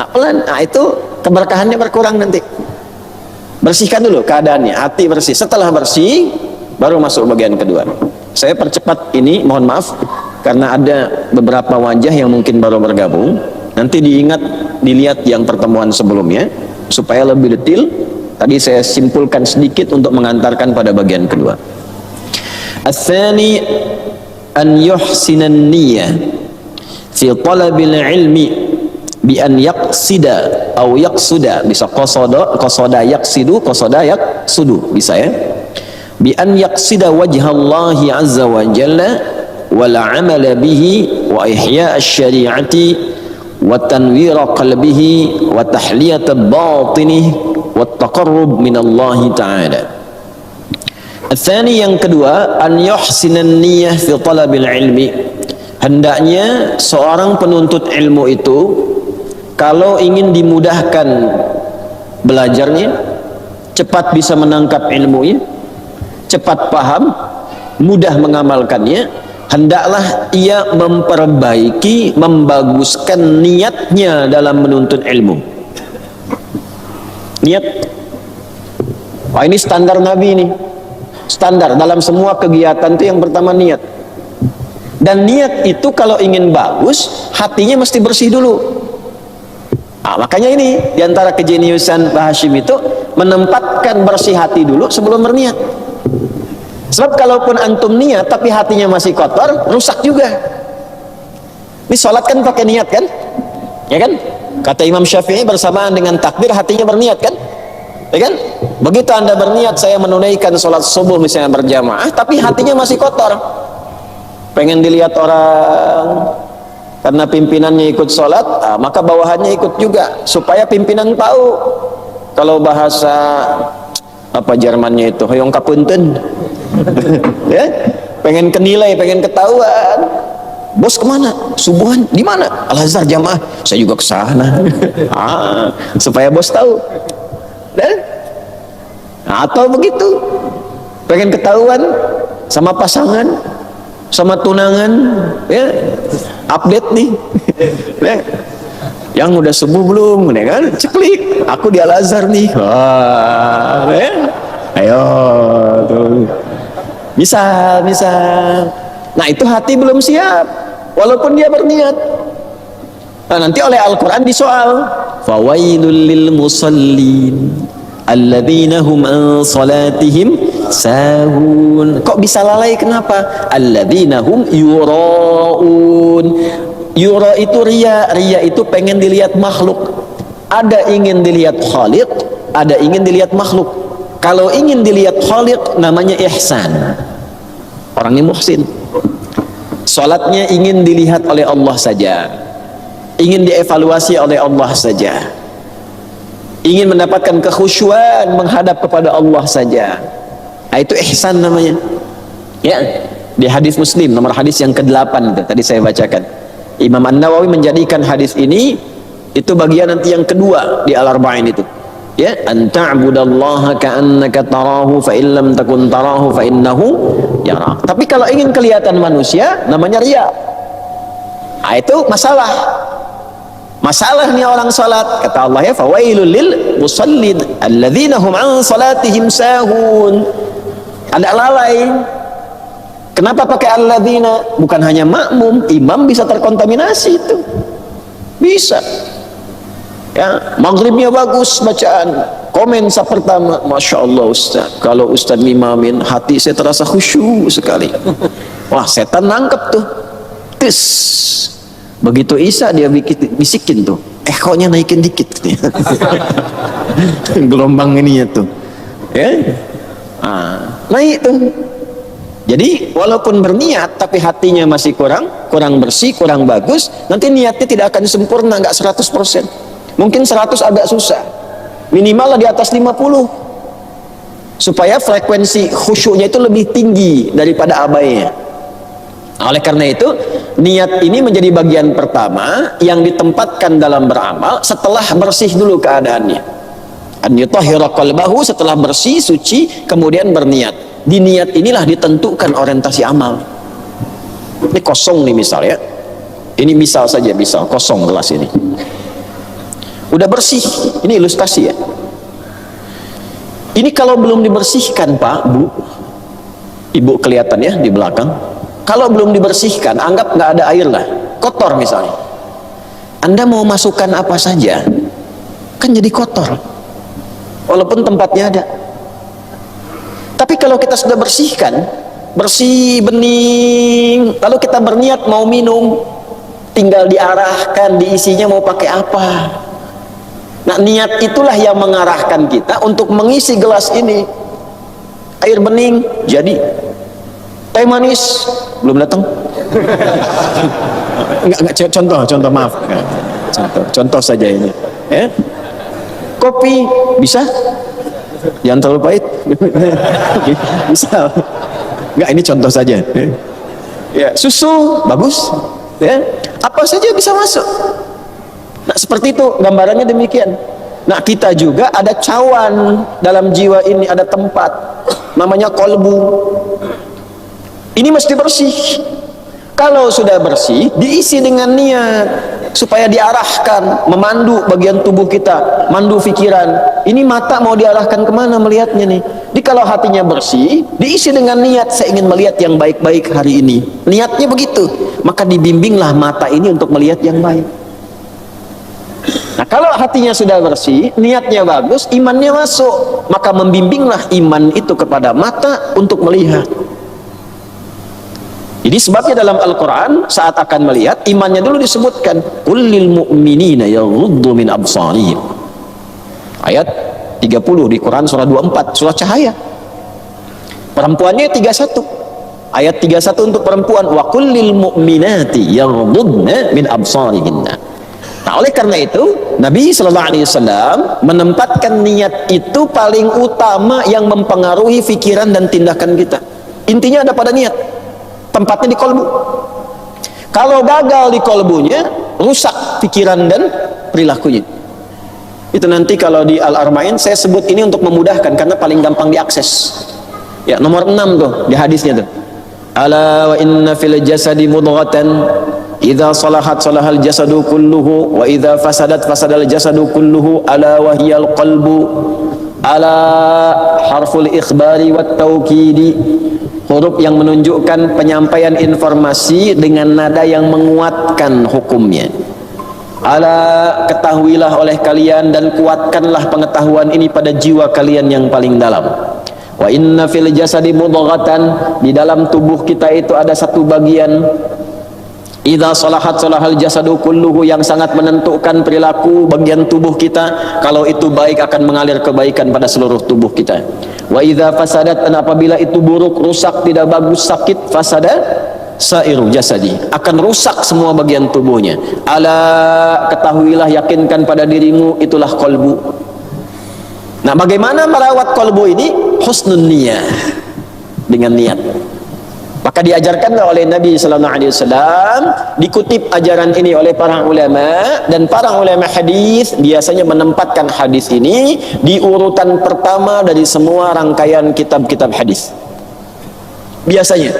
Pelan, itu keberkahannya berkurang nanti. Bersihkan dulu keadaannya, hati bersih. Setelah bersih, baru masuk bagian kedua. Saya percepat ini, mohon maaf, karena ada beberapa wajah yang mungkin baru bergabung. Nanti dilihat yang pertemuan sebelumnya, supaya lebih detail. Tadi saya simpulkan sedikit untuk mengantarkan pada bagian kedua. Ats-tsani an yuhsinan niyyah fi talabil ilmi bi an yaqsida atau yaqsuda, bisa qasada yaqsidu, qasada yaqsudu, bisa ya. Bi an yaqsida wajhallahi azza wa jalla wal amala bihi wa ihya asy-syari'ati wa tanwira qalbihi wa tahliyata batinihi wa taqarrub minallahi ta'ala. Ats-tsani, yang kedua, an yuhsinan niyyah fi talabil ilmi. Hendaknya seorang penuntut ilmu itu kalau ingin dimudahkan belajarnya, cepat bisa menangkap ilmunya, cepat paham, mudah mengamalkannya, hendaklah ia memperbaiki, membaguskan niatnya dalam menuntut ilmu. Niat. Wah, ini standar Nabi nih. Standar dalam semua kegiatan itu yang pertama niat. Dan niat itu kalau ingin bagus, hatinya mesti bersih dulu. Makanya ini diantara kejeniusan Pak Hashim itu menempatkan bersih hati dulu sebelum berniat. Sebab kalaupun antum niat tapi hatinya masih kotor, rusak juga. Ini sholat kan pakai niat kan? Ya kan? Kata Imam Syafi'i, bersamaan dengan takbir hatinya berniat kan? Ya kan? Begitu anda berniat saya menunaikan sholat subuh misalnya berjamaah, tapi hatinya masih kotor, pengen dilihat orang karena pimpinannya ikut sholat, maka bawahannya ikut juga supaya pimpinan tahu. Kalau bahasa apa Jermannya itu, hoyong kapunten, ya, pengen kenilai, pengen ketahuan. Bos kemana? Subuhan di mana? Al-Azhar jamaah. Saya juga ke sana. Supaya bos tahu. Atau begitu, pengen ketahuan sama pasangan, sama tunangan, ya, update nih, ya, yang udah subuh belum, ya kan? Ceklik, aku di Al-Azhar nih. Wah, ya, ayo, tuh, bisa. Nah, itu hati belum siap, walaupun dia berniat. Nah, nanti oleh Al-Quran disoal, fawailul lil musallin alladzina hum an salatihim sahun. Kok bisa lalai, kenapa? Alladzina hum yuraun. Yura itu riya, riya itu pengen dilihat makhluk. Ada ingin dilihat khaliq, ada ingin dilihat makhluk. Kalau ingin dilihat khaliq namanya ihsan, orangnya muhsin. Salatnya ingin dilihat oleh Allah saja, ingin dievaluasi oleh Allah saja, ingin mendapatkan kekhusyuan menghadap kepada Allah saja. Nah, itu ihsan namanya. Ya, di hadis Muslim nomor hadis yang ke-8 tadi saya bacakan. Imam An-Nawawi menjadikan hadis ini itu bagian nanti yang kedua di Al-Arba'in itu. Ya, an ta'budallaha ka'annaka tarahu fa in lam takun tarahu fa innahu yarak. Tapi kalau ingin kelihatan manusia namanya riya. Nah, itu masalah nih orang salat. Kata Allah ya, fawailul lil musallin alladzina hum an salatihim sahun. Ada lalai. Kenapa pakai alladzina? Bukan hanya makmum, imam bisa terkontaminasi itu. Bisa. Ya, maghribnya bagus bacaan. Komen pertama, Masya Allah Ustaz, kalau Ustaz mimamin hati saya terasa khusyuk sekali. Wah, setan nangkep tuh. Tis. Begitu Isa dia bisikin tuh, echonya naikin dikit. Gelombang ininya tuh. Ya. Naik tuh. Jadi walaupun berniat tapi hatinya masih kurang bersih, kurang bagus, nanti niatnya tidak akan sempurna, nggak 100%. Mungkin 100 agak susah. Minimal di atas 50. Supaya frekuensi khusyuknya itu lebih tinggi daripada abainya. Oleh karena itu, niat ini menjadi bagian pertama yang ditempatkan dalam beramal setelah bersih dulu keadaannya. An yutahhira qalbahu, setelah bersih, suci, kemudian berniat. Di niat inilah ditentukan orientasi amal. Ini kosong nih misalnya. Ini misal saja, misal kosong gelas ini. Udah bersih, ini ilustrasi ya. Ini kalau belum dibersihkan Pak, Bu, Ibu kelihatan ya di belakang. Kalau belum dibersihkan, anggap nggak ada air lah, kotor misalnya. Anda mau masukkan apa saja, kan jadi kotor. Walaupun tempatnya ada. Tapi kalau kita sudah bersihkan, bersih, bening, lalu kita berniat mau minum, tinggal diarahkan, diisinya mau pakai apa. Nah, niat itulah yang mengarahkan kita untuk mengisi gelas ini. Air bening, jadi. Teh manis, belum datang. Enggak, contoh, maaf. Contoh saja ini. Ya. Kopi, bisa? Jangan terlalu pahit. Bisa. Enggak, ini contoh saja. Ya, susu bagus. Ya, apa saja bisa masuk. Nah, seperti itu gambarannya demikian. Nah, kita juga ada cawan dalam jiwa ini, ada tempat namanya kolbu. Ini mesti bersih. Kalau sudah bersih, diisi dengan niat supaya diarahkan, memandu bagian tubuh kita, mandu pikiran. Ini mata mau diarahkan kemana melihatnya nih. Jadi kalau hatinya bersih, diisi dengan niat, saya ingin melihat yang baik-baik hari ini. Niatnya begitu, maka dibimbinglah mata ini untuk melihat yang baik. Nah, kalau hatinya sudah bersih, niatnya bagus, imannya masuk, maka membimbinglah iman itu kepada mata untuk melihat. Jadi sebabnya dalam Al-Quran saat akan melihat, imannya dulu disebutkan, kullil mu'minina yaghuddu min absarihim. Ayat 30 di Quran surah 24, surah Cahaya. Perempuannya 31. Ayat 31 untuk perempuan, wa kullil mu'minati yaghuddna min absarihinna. Nah, oleh karena itu Nabi SAW menempatkan niat itu paling utama yang mempengaruhi pikiran dan tindakan kita. Intinya ada pada niat. Tempatnya di kolbu. Kalau gagal di kolbunya, rusak pikiran dan perilakunya. Itu nanti kalau di Al-Arma'in saya sebut ini untuk memudahkan karena paling gampang diakses. Ya, nomor 6 tuh di hadisnya tuh. Ala wa inna fil jasadi mudghatan idza salahat salahal jasadu kulluhu wa idza fasadat fasadal jasadu kulluhu ala wa hiyal qalbu. Ala harful ikhbari wat taukidi, huruf yang menunjukkan penyampaian informasi dengan nada yang menguatkan hukumnya. Ala, ketahuilah oleh kalian dan kuatkanlah pengetahuan ini pada jiwa kalian yang paling dalam. Wa inna fil jasadi mudghatan, di dalam tubuh kita itu ada satu bagian, idza salahat salahal jasadu kulluhu, yang sangat menentukan perilaku bagian tubuh kita. Kalau itu baik akan mengalir kebaikan pada seluruh tubuh kita. Wa idza fasadat, dan apabila itu buruk, rusak, tidak bagus, sakit, fasada sairu jasadi, akan rusak semua bagian tubuhnya. Ala, ketahuilah, yakinkan pada dirimu, itulah kolbu. Nah, bagaimana merawat kolbu ini? Husnun niyah, dengan niat. Maka diajarkan oleh Nabi Sallallahu Alaihi Wasallam, dikutip ajaran ini oleh para ulama, dan para ulama hadis biasanya menempatkan hadis ini di urutan pertama dari semua rangkaian kitab-kitab hadis. Biasanya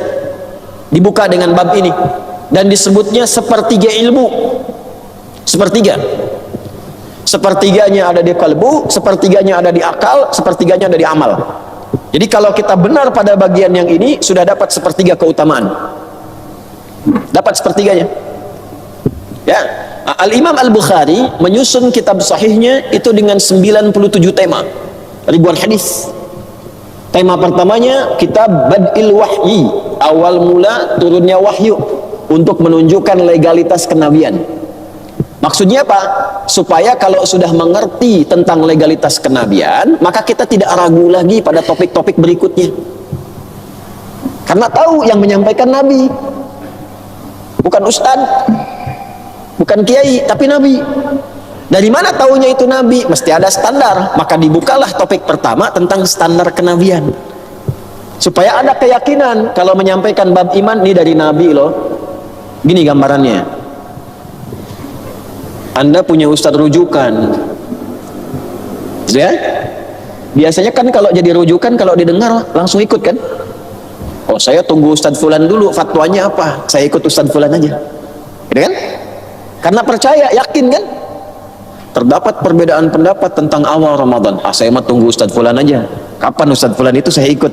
dibuka dengan bab ini dan disebutnya sepertiga ilmu. Sepertiganya ada di kalbu, sepertiganya ada di akal, sepertiganya ada di amal. Jadi kalau kita benar pada bagian yang ini, sudah dapat sepertiga keutamaan. Dapat sepertiganya. Ya, Al-Imam Al-Bukhari menyusun kitab sahihnya itu dengan 97 tema, ribuan hadis. Tema pertamanya kitab Bad'il Wahyi, awal mula turunnya wahyu untuk menunjukkan legalitas kenabian. Maksudnya apa? Supaya kalau sudah mengerti tentang legalitas kenabian, maka kita tidak ragu lagi pada topik-topik berikutnya. Karena tahu yang menyampaikan Nabi. Bukan ustadz, bukan kiai, tapi Nabi. Dari mana taunya itu Nabi? Mesti ada standar. Maka dibukalah topik pertama tentang standar kenabian. Supaya ada keyakinan kalau menyampaikan bab iman, ini dari Nabi loh. Gini gambarannya. Anda punya ustadz rujukan, ya? Biasanya kan kalau jadi rujukan, kalau didengar langsung ikut kan? Oh, saya tunggu ustadz fulan dulu, fatwanya apa? Saya ikut ustadz fulan aja, gitu kan? Karena percaya, yakin kan? Terdapat perbedaan pendapat tentang awal Ramadan. Ah, saya mah tunggu ustadz fulan aja. Kapan ustadz fulan itu saya ikut,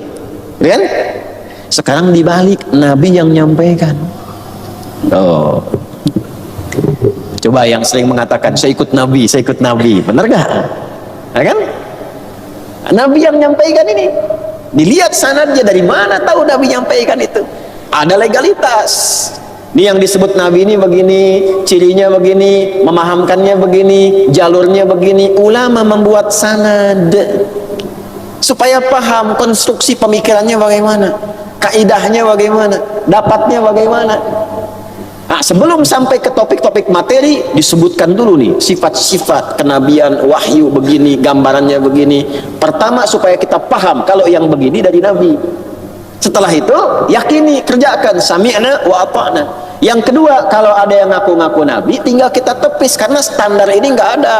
gitu kan? Sekarang dibalik, Nabi yang menyampaikan. Oh. Coba yang sering mengatakan saya ikut Nabi, benar gak? Ya kan? Nabi yang menyampaikan ini. Dilihat sanadnya, dari mana tahu Nabi menyampaikan itu? Ada legalitas. Ini yang disebut Nabi ini begini, cirinya begini, memahamkannya begini, jalurnya begini. Ulama membuat sanad supaya paham konstruksi pemikirannya bagaimana, kaidahnya bagaimana, dapatnya bagaimana. Nah, sebelum sampai ke topik-topik materi, disebutkan dulu nih sifat-sifat kenabian, wahyu begini, gambarannya begini. Pertama supaya kita paham kalau yang begini dari Nabi. Setelah itu yakini, kerjakan, sami'na wa ata'na. Yang kedua, kalau ada yang ngaku-ngaku Nabi, tinggal kita tepis karena standar ini nggak ada.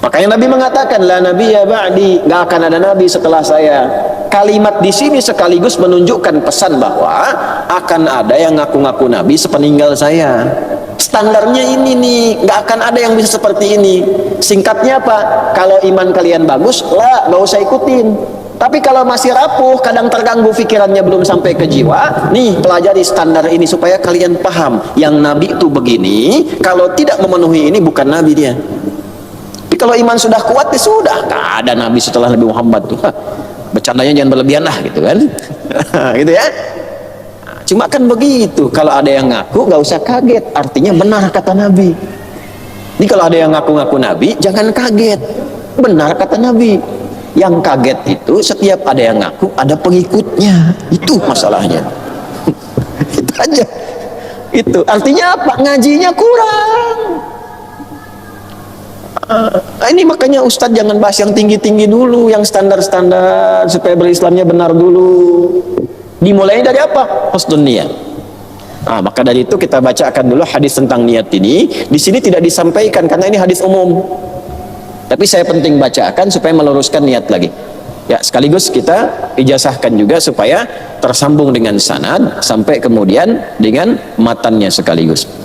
Makanya Nabi mengatakan, la nabiyya ba'di, nggak akan ada nabi setelah saya. Kalimat di sini sekaligus menunjukkan pesan bahwa akan ada yang ngaku-ngaku nabi sepeninggal saya. Standarnya ini nih, nggak akan ada yang bisa seperti ini. Singkatnya apa? Kalau iman kalian bagus, lah nggak usah ikutin. Tapi kalau masih rapuh, kadang terganggu pikirannya, belum sampai ke jiwa, nih pelajari standar ini supaya kalian paham. Yang nabi itu begini, kalau tidak memenuhi ini bukan nabi dia. Kalau iman sudah kuat, ya sudah, gak ada nabi setelah Nabi Muhammad tuh. Bercandanya jangan berlebihan lah, gitu kan. Gitu ya. Cuma kan begitu, kalau ada yang ngaku gak usah kaget, artinya benar kata Nabi. Ini kalau ada yang ngaku-ngaku Nabi, jangan kaget, benar kata Nabi. Yang kaget itu setiap ada yang ngaku ada pengikutnya, itu masalahnya. Itu aja. Itu artinya apa? Ngajinya kurang. Ini makanya Ustadz jangan bahas yang tinggi-tinggi dulu, yang standar-standar, supaya berislamnya benar dulu. Dimulai dari apa? Husnul niat. Nah, maka dari itu kita bacakan dulu hadis tentang niat ini. Di sini tidak disampaikan karena ini hadis umum. Tapi saya penting bacakan supaya meluruskan niat lagi. Ya, sekaligus kita ijazahkan juga supaya tersambung dengan sanad sampai kemudian dengan matannya sekaligus.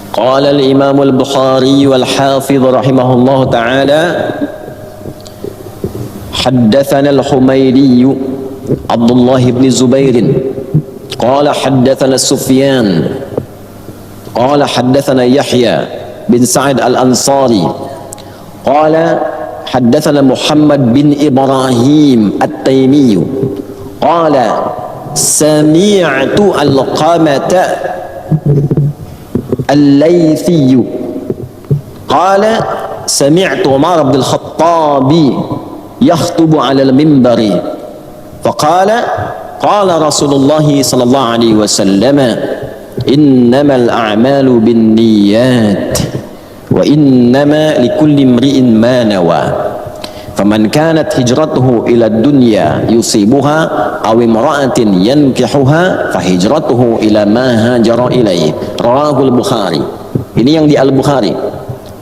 قال الإمام البخاري والحافظ رحمه الله تعالى حدثنا الحميدي عبد الله بن زبير قال حدثنا سفيان قال حدثنا يحيى بن سعد الأنصاري قال حدثنا محمد بن إبراهيم التيمي قال سمعت القامة الليثي قال سمعت عمر بن الخطاب يخطب على المنبر فقال قال رسول الله صلى الله عليه وسلم إنما الأعمال بالنيات وإنما لكل امرئ ما نوى فمن كانت هجرته إلى الدنيا يصيبها أو امرأة ينكحها فهجرته إلى ما هاجر إليه رواه البخاري. Ini yang di Al-Bukhari.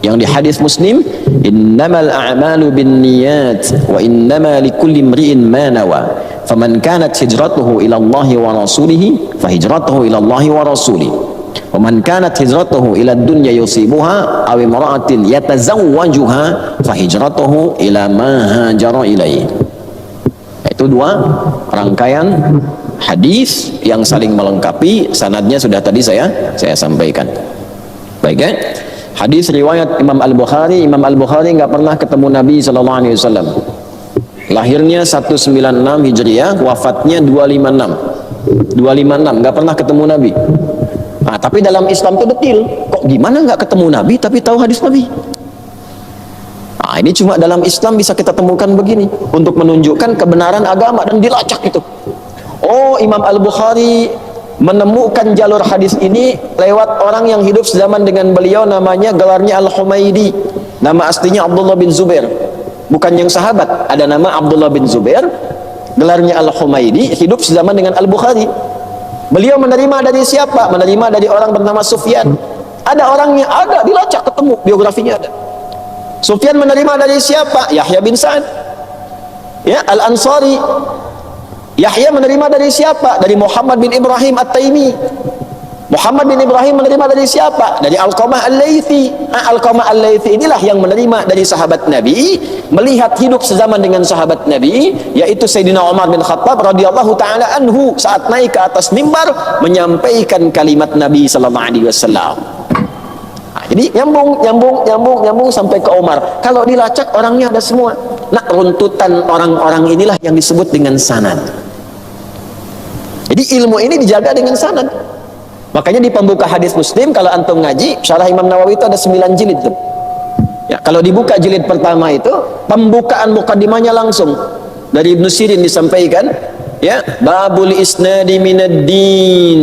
Yang di hadis Muslim, innamal a'malu binniyat wa innama likulli imri'in ma nawa faman kanat hijratuhu ila Allah wa rasulih fahijratuhu ila Allah wa rasulih wa man kanat hijratuhu ila dunya yusibuha aw imra'atin yatazawwajuha fahijratuhu ila ma hajara ilaihi. Itu dua rangkaian hadis yang saling melengkapi, sanadnya sudah tadi saya sampaikan. Baik ya? Hadis riwayat Imam Al-Bukhari. Imam Al-Bukhari nggak pernah ketemu Nabi SAW. Lahirnya 196 Hijriah, wafatnya 256. 256, nggak pernah ketemu Nabi. Nah, tapi dalam Islam itu detil. Kok gimana nggak ketemu Nabi tapi tahu hadis Nabi? Nah, ini cuma dalam Islam bisa kita temukan begini untuk menunjukkan kebenaran agama dan dilacak itu. Oh, Imam Al-Bukhari menemukan jalur hadis ini lewat orang yang hidup sezaman dengan beliau, namanya gelarnya Al-Humaidi. Nama aslinya Abdullah bin Zubair. Bukan yang sahabat, ada nama Abdullah bin Zubair, gelarnya Al-Humaidi, hidup sezaman dengan Al-Bukhari. Beliau menerima dari siapa? Menerima dari orang bernama Sufyan. Ada orangnya, ada, dilacak ketemu, biografinya ada. Sufyan menerima dari siapa? Yahya bin Sa'ad, ya, Al-Ansari. Yahya menerima dari siapa? Dari Muhammad bin Ibrahim At-Taimi. Muhammad bin Ibrahim menerima dari siapa? Dari Alqamah Al-Laythi. Alqamah Al-Laythi inilah yang menerima dari sahabat Nabi, melihat hidup sezaman dengan sahabat Nabi, yaitu Sayyidina Umar bin Khattab radhiyallahu taala anhu, saat naik ke atas mimbar menyampaikan kalimat Nabi sallallahu alaihi wasallam. Jadi nyambung sampai ke Umar. Kalau dilacak orangnya ada semua. Nah, runtutan orang-orang inilah yang disebut dengan sanad. Jadi ilmu ini dijaga dengan sanad. Makanya di pembuka hadis Muslim, kalau antum ngaji syarah Imam Nawawi itu ada 9 jilid tuh. Ya, kalau dibuka jilid pertama itu pembukaan mukadimahnya langsung dari Ibnu Sirin disampaikan, ya, babul isnadi minad din.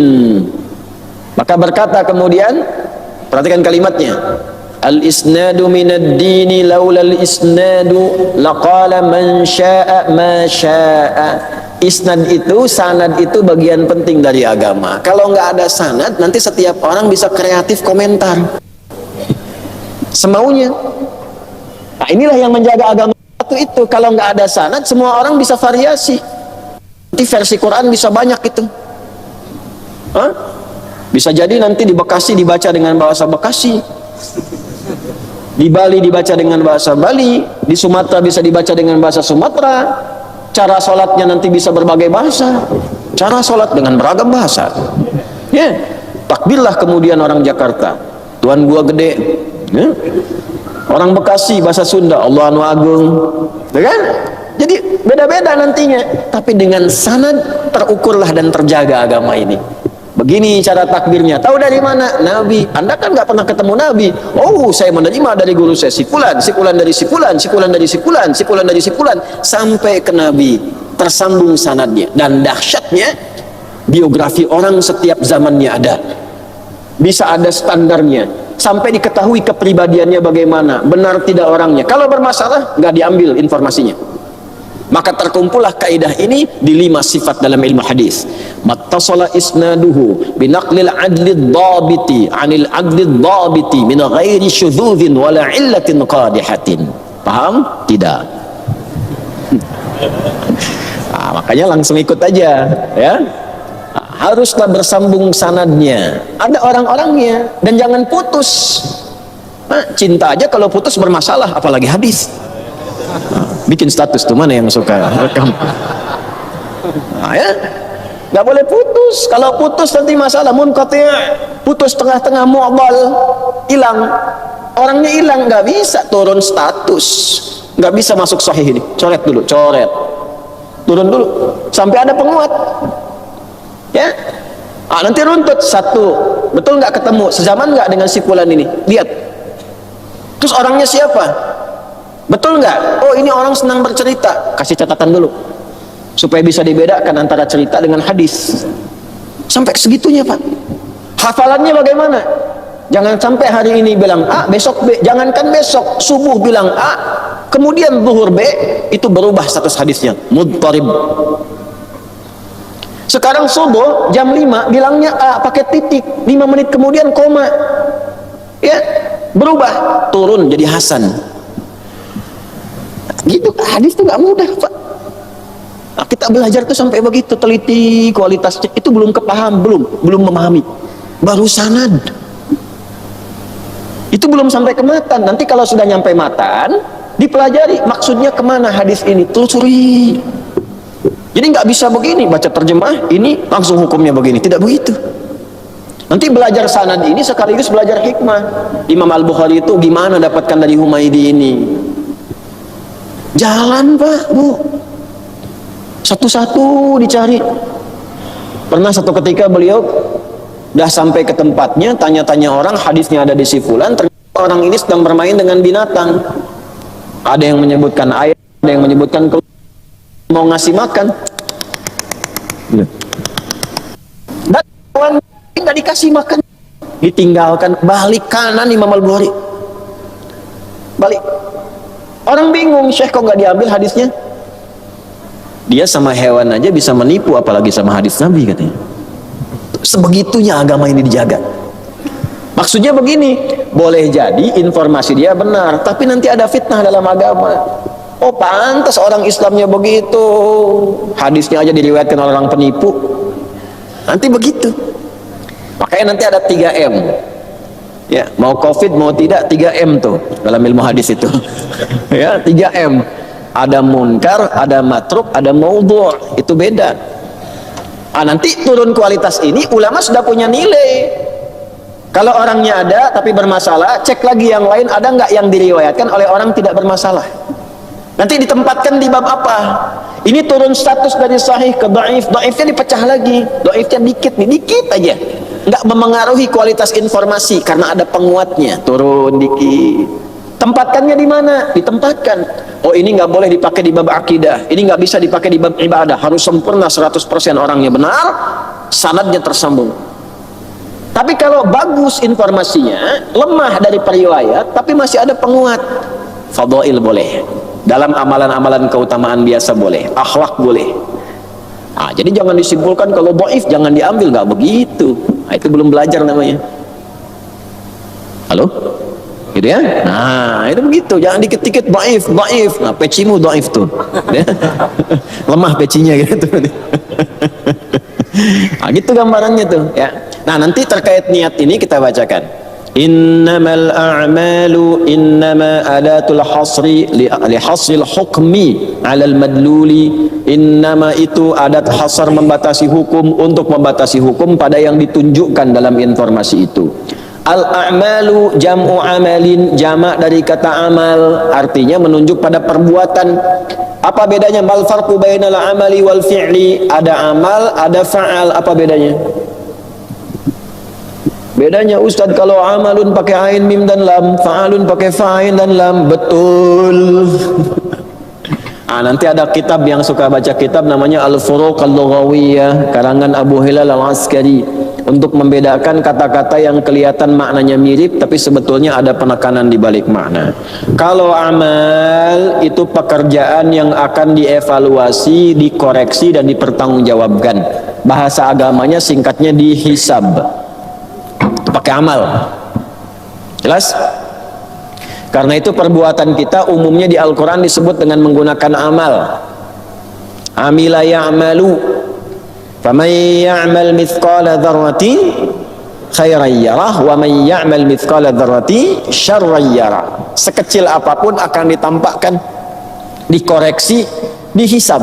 Maka berkata kemudian, perhatikan kalimatnya, al isnadu minad dini laulal isnadu laqala man syaa ma syaa. Isnad itu, sanad itu bagian penting dari agama. Kalau nggak ada sanad, nanti setiap orang bisa kreatif komentar semaunya. Nah, inilah yang menjaga agama itu. Kalau nggak ada sanad, semua orang bisa variasi. Nanti versi Quran bisa banyak itu. Hah? Bisa jadi nanti di Bekasi dibaca dengan bahasa Bekasi, di Bali dibaca dengan bahasa Bali, di Sumatera bisa dibaca dengan bahasa Sumatera. Cara sholatnya nanti bisa berbagai bahasa, cara sholat dengan beragam bahasa. Ya, takbirlah kemudian orang Jakarta, Tuhan gua gede. Ya. Orang Bekasi bahasa Sunda, Allah anu agung. Ya kan? Jadi beda-beda nantinya, tapi dengan sanad terukurlah dan terjaga agama ini. Begini cara takbirnya. Tahu dari mana? Nabi. Anda kan nggak pernah ketemu Nabi. Oh, saya menerima dari guru saya Sifulan, Sifulan dari Sifulan, Sifulan dari Sifulan, Sifulan dari Sifulan, sampai ke Nabi. Tersambung sanadnya. Dan dahsyatnya, biografi orang setiap zamannya ada. Bisa ada standarnya. Sampai diketahui kepribadiannya bagaimana, benar tidak orangnya. Kalau bermasalah, nggak diambil informasinya. Maka terkumpullah kaidah ini di 5 sifat dalam ilmu hadis. Mattasala isnaduhu binaqlil adlid dhabiti anil adlid dhabiti min ghairi syudzuzin wala illatin qadihatin. Paham? Tidak. Nah, makanya langsung ikut aja, ya. Nah, haruslah bersambung sanadnya. Ada orang-orangnya dan jangan putus. Nah, cinta aja kalau putus bermasalah, apalagi hadis. Bikin status tuh, mana yang suka rekam. Nah, ya, nggak boleh putus. Kalau putus nanti masalah munqati', putus tengah-tengah, mu'dhal, hilang, orangnya hilang, nggak bisa turun status, nggak bisa masuk sahih ini. Coret dulu, coret, turun dulu sampai ada penguat, ya. Nanti runtut satu, betul nggak ketemu, sezaman nggak dengan si fulan ini, lihat. Terus orangnya siapa? Betul nggak? Oh, ini orang senang bercerita. Kasih catatan dulu supaya bisa dibedakan antara cerita dengan hadis. Sampai segitunya, Pak. Hafalannya bagaimana? Jangan sampai hari ini bilang A, besok B. Jangankan besok, subuh bilang A, kemudian zuhur B, itu berubah status hadisnya, mudtarib. Sekarang subuh jam 5 bilangnya A pakai titik, 5 menit kemudian koma. Ya, berubah, turun jadi Hasan. Gitu, hadis itu nggak mudah, Pak. Nah, kita belajar tuh sampai begitu teliti, kualitasnya itu belum kepaham, belum memahami, baru sanad itu belum sampai ke matan. Nanti kalau sudah nyampe matan, dipelajari maksudnya kemana hadis ini, telusuri. Jadi nggak bisa begini baca terjemah ini langsung hukumnya begini, tidak begitu. Nanti belajar sanad ini sekaligus belajar hikmah. Imam Al-Bukhari itu gimana dapatkan dari Humaidi ini. Jalan, Pak, Bu, satu-satu dicari. Pernah satu ketika beliau Udah sampai ke tempatnya, tanya-tanya orang, hadisnya ada di si fulan, ternyata orang ini sedang bermain dengan binatang. Ada yang menyebutkan ayam, ada yang menyebutkan mau ngasih makan. Dan kawan nggak dikasih makan, ditinggalkan, balik kanan Imam Al-Bukhari. Balik. Orang bingung, Syekh kok nggak diambil hadisnya? Dia sama hewan aja bisa menipu, apalagi sama hadis Nabi katanya. Sebegitunya agama ini dijaga. Maksudnya begini, boleh jadi informasi dia benar, tapi nanti ada fitnah dalam agama. Oh pantas orang Islamnya begitu, hadisnya aja diriwayatkan oleh orang penipu. Nanti begitu. Makanya nanti ada 3M. Ya, mau COVID mau tidak 3M tuh dalam ilmu hadis itu. Ya, 3M. Ada munkar, ada matruk, ada maudhu'. Itu beda. Nanti turun kualitas ini ulama sudah punya nilai. Kalau orangnya ada tapi bermasalah, cek lagi yang lain ada nggak yang diriwayatkan oleh orang tidak bermasalah. Nanti ditempatkan di bab apa? Ini turun status dari sahih ke dhaif, dhaifnya dipecah lagi, dhaifnya dikit nih, dikit aja. Nggak memengaruhi kualitas informasi karena ada penguatnya, turun dikit. Tempatkannya di mana? Ditempatkan. Oh ini nggak boleh dipakai di bab akidah, ini nggak bisa dipakai di bab ibadah, harus sempurna 100% orangnya benar, sanadnya tersambung. Tapi kalau bagus informasinya, lemah dari periwayat, tapi masih ada penguat, fadhail boleh. Dalam amalan-amalan keutamaan biasa boleh, akhlak boleh. Jadi jangan disimpulkan kalau dhaif jangan diambil, nggak begitu. Itu belum belajar namanya. Halo? Gitu ya. Nah, itu begitu. Jangan dikit-dikit dhaif, dhaif. Nah, pecimu dhaif tuh. Lemah pecinya gitu. Gitu gambarannya tuh, ya. Nah, nanti terkait niat ini kita bacakan. Innamal a'malu innama adatul hasri li hasril hukmi 'alal madluli. Innama itu adat hasar membatasi hukum untuk membatasi hukum pada yang ditunjukkan dalam informasi itu. Al-a'malu jam'u amalin, jamak dari kata amal, artinya menunjuk pada perbuatan. Apa bedanya? Mal farqu bainal amali wal fi'li? Ada amal, ada fa'al. Apa bedanya? Bedanya Ustadz, kalau amalun pakai ain, mim dan lam, fa'alun pakai fa'in dan lam. Betul. Nanti ada kitab yang suka baca kitab namanya Al-Furuq Al-Lughawiyah karangan Abu Hilal Al-Askari, untuk membedakan kata-kata yang kelihatan maknanya mirip tapi sebetulnya ada penekanan di balik makna. Kalau amal itu pekerjaan yang akan dievaluasi, dikoreksi dan dipertanggungjawabkan. Bahasa agamanya singkatnya dihisab. Itu pakai amal. Jelas? Karena itu perbuatan kita umumnya di Al-Quran disebut dengan menggunakan amal. Amila ya'malu, faman ya'mal mithqala dzarratin khairan yarah, wa man ya'mal mithqala dzarratin syarran yarah. Sekecil apapun akan ditampakkan, dikoreksi, dihisab.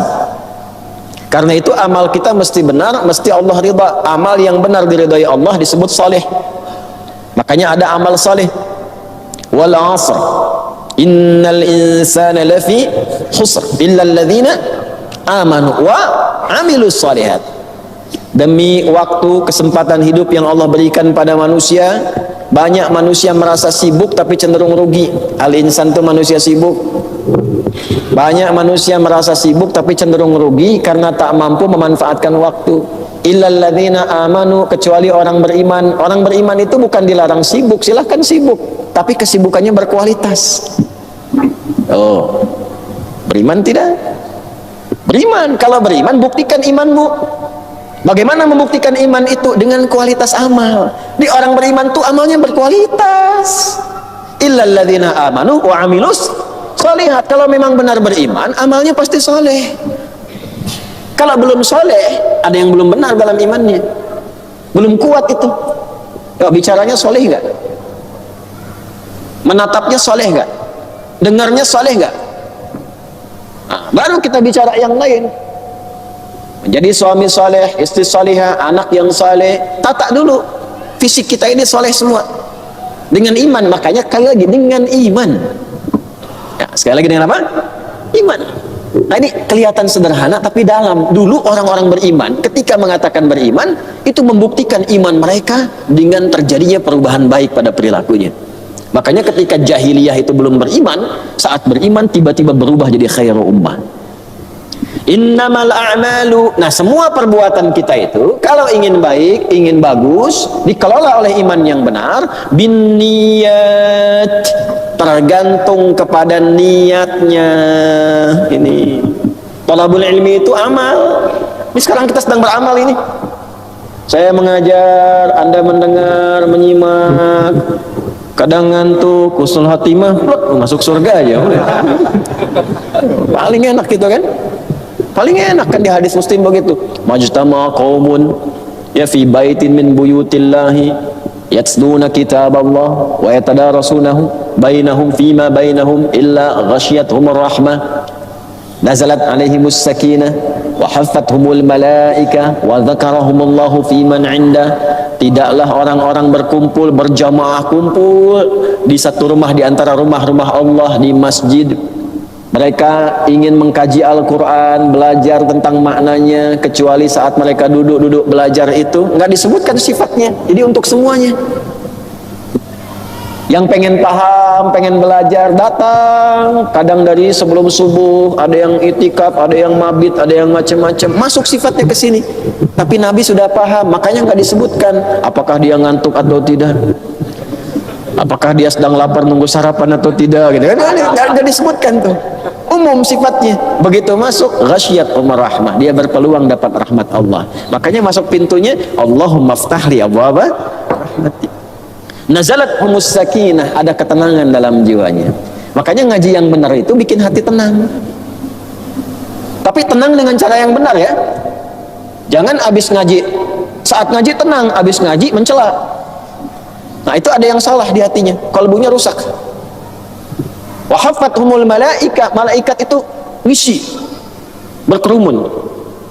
Karena itu amal kita mesti benar, mesti Allah ridha. Amal yang benar diridhai Allah disebut saleh. Makanya ada amal saleh. Wal 'asr innal insana lafi khusr illa alladhina amanu wa 'amilus shalihat. Demi waktu kesempatan hidup yang Allah berikan pada manusia, banyak manusia merasa sibuk tapi cenderung rugi. Al-insan itu manusia sibuk. Banyak manusia merasa sibuk tapi cenderung rugi karena tak mampu memanfaatkan waktu. Illal ladzina amanu, kecuali orang beriman. Orang beriman itu bukan dilarang sibuk, silahkan sibuk, tapi kesibukannya berkualitas. Oh, beriman tidak? Beriman. Kalau beriman, buktikan imanmu. Bagaimana membuktikan iman itu? Dengan kualitas amal. Di orang beriman tuh amalnya berkualitas. Illal ladzina amanu wa amilus sholihat. Kalau memang benar beriman, amalnya pasti soleh. Kalau belum soleh, ada yang belum benar dalam imannya, belum kuat itu. Bicaranya soleh nggak? Menatapnya soleh nggak? Dengarnya soleh nggak? Baru kita bicara yang lain. Menjadi suami soleh, istri solehah, anak yang soleh. Tata dulu, fisik kita ini soleh semua dengan iman. Makanya sekali lagi dengan iman. Sekali lagi dengan apa? Iman. Nah ini kelihatan sederhana tapi dalam. Dulu orang-orang beriman ketika mengatakan beriman itu membuktikan iman mereka dengan terjadinya perubahan baik pada perilakunya. Makanya ketika jahiliyah itu belum beriman, saat beriman tiba-tiba berubah jadi khairu ummah. Innamal a'malu. Nah semua perbuatan kita itu kalau ingin baik, ingin bagus, dikelola oleh iman yang benar, binniyat, tergantung kepada niatnya. Ini thalabul ilmi itu amal. Ini sekarang kita sedang beramal ini. Saya mengajar, Anda mendengar, menyimak. Kadang ngantuk, husnul khatimah, masuk surga aja. Paling enak gitu kan? Paling enak kan di hadis Muslim begitu. Majtama qaumun ya fi baitin min buyutillahi yatluna kitaballah wa yatadarasunahu bainahum fima bainahum illa ghashiyatuhumur rahmah nazalat alaihimus sakinah wa haffathumul malaika wa dzakarahumullahu fi man 'inda. Tidaklah orang-orang berkumpul berjamaah kumpul di satu rumah di antara rumah-rumah Allah di masjid. Mereka ingin mengkaji Al-Quran, belajar tentang maknanya, kecuali saat mereka duduk-duduk belajar itu nggak disebutkan sifatnya. Jadi untuk semuanya. Yang pengen paham, pengen belajar, datang. Kadang dari sebelum subuh, ada yang itikaf, ada yang mabit, ada yang macam-macam. Masuk sifatnya ke sini. Tapi Nabi sudah paham, makanya nggak disebutkan. Apakah dia ngantuk atau tidak? Apakah dia sedang lapar nunggu sarapan atau tidak? Gitu. Nggak disebutkan tuh. Umum sifatnya. Begitu masuk, ghasyiyat umar rahmah. Dia berpeluang dapat rahmat Allah. Makanya masuk pintunya, Allahumma ftahli abwaba rahmati. Nazalat humus sakinah, ada ketenangan dalam jiwanya. Makanya ngaji yang benar itu bikin hati tenang. Tapi tenang dengan cara yang benar ya. Jangan abis ngaji, saat ngaji tenang, abis ngaji mencela. Nah itu ada yang salah di hatinya, kalbunya rusak. Wa haffathumul malaika, malaikat itu ngisi, berkerumun.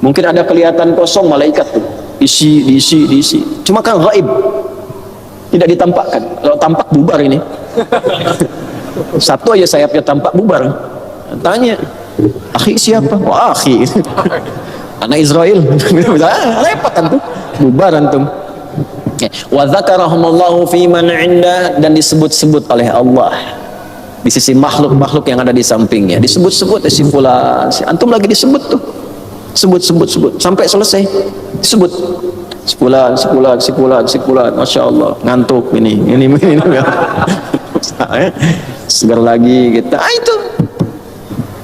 Mungkin ada kelihatan kosong malaikat tuh, diisi. Cuma kan gaib. Tidak ditampakkan. Kalau tampak bubar ini. Satu aja sayapnya tampak bubar. Tanya, akhi siapa? Wah akhi. Anak Israel. Repot antum. Bubar antum. Wa dzakarahumullahu fi man 'inda, dan disebut-sebut oleh Allah di sisi makhluk-makhluk yang ada di sampingnya. Disebut-sebut si fulan, si antum lagi disebut tuh. Sebut sampai selesai. Disebut. Sepulan, Masya Allah, ngantuk ini. Segar lagi kita. Itu.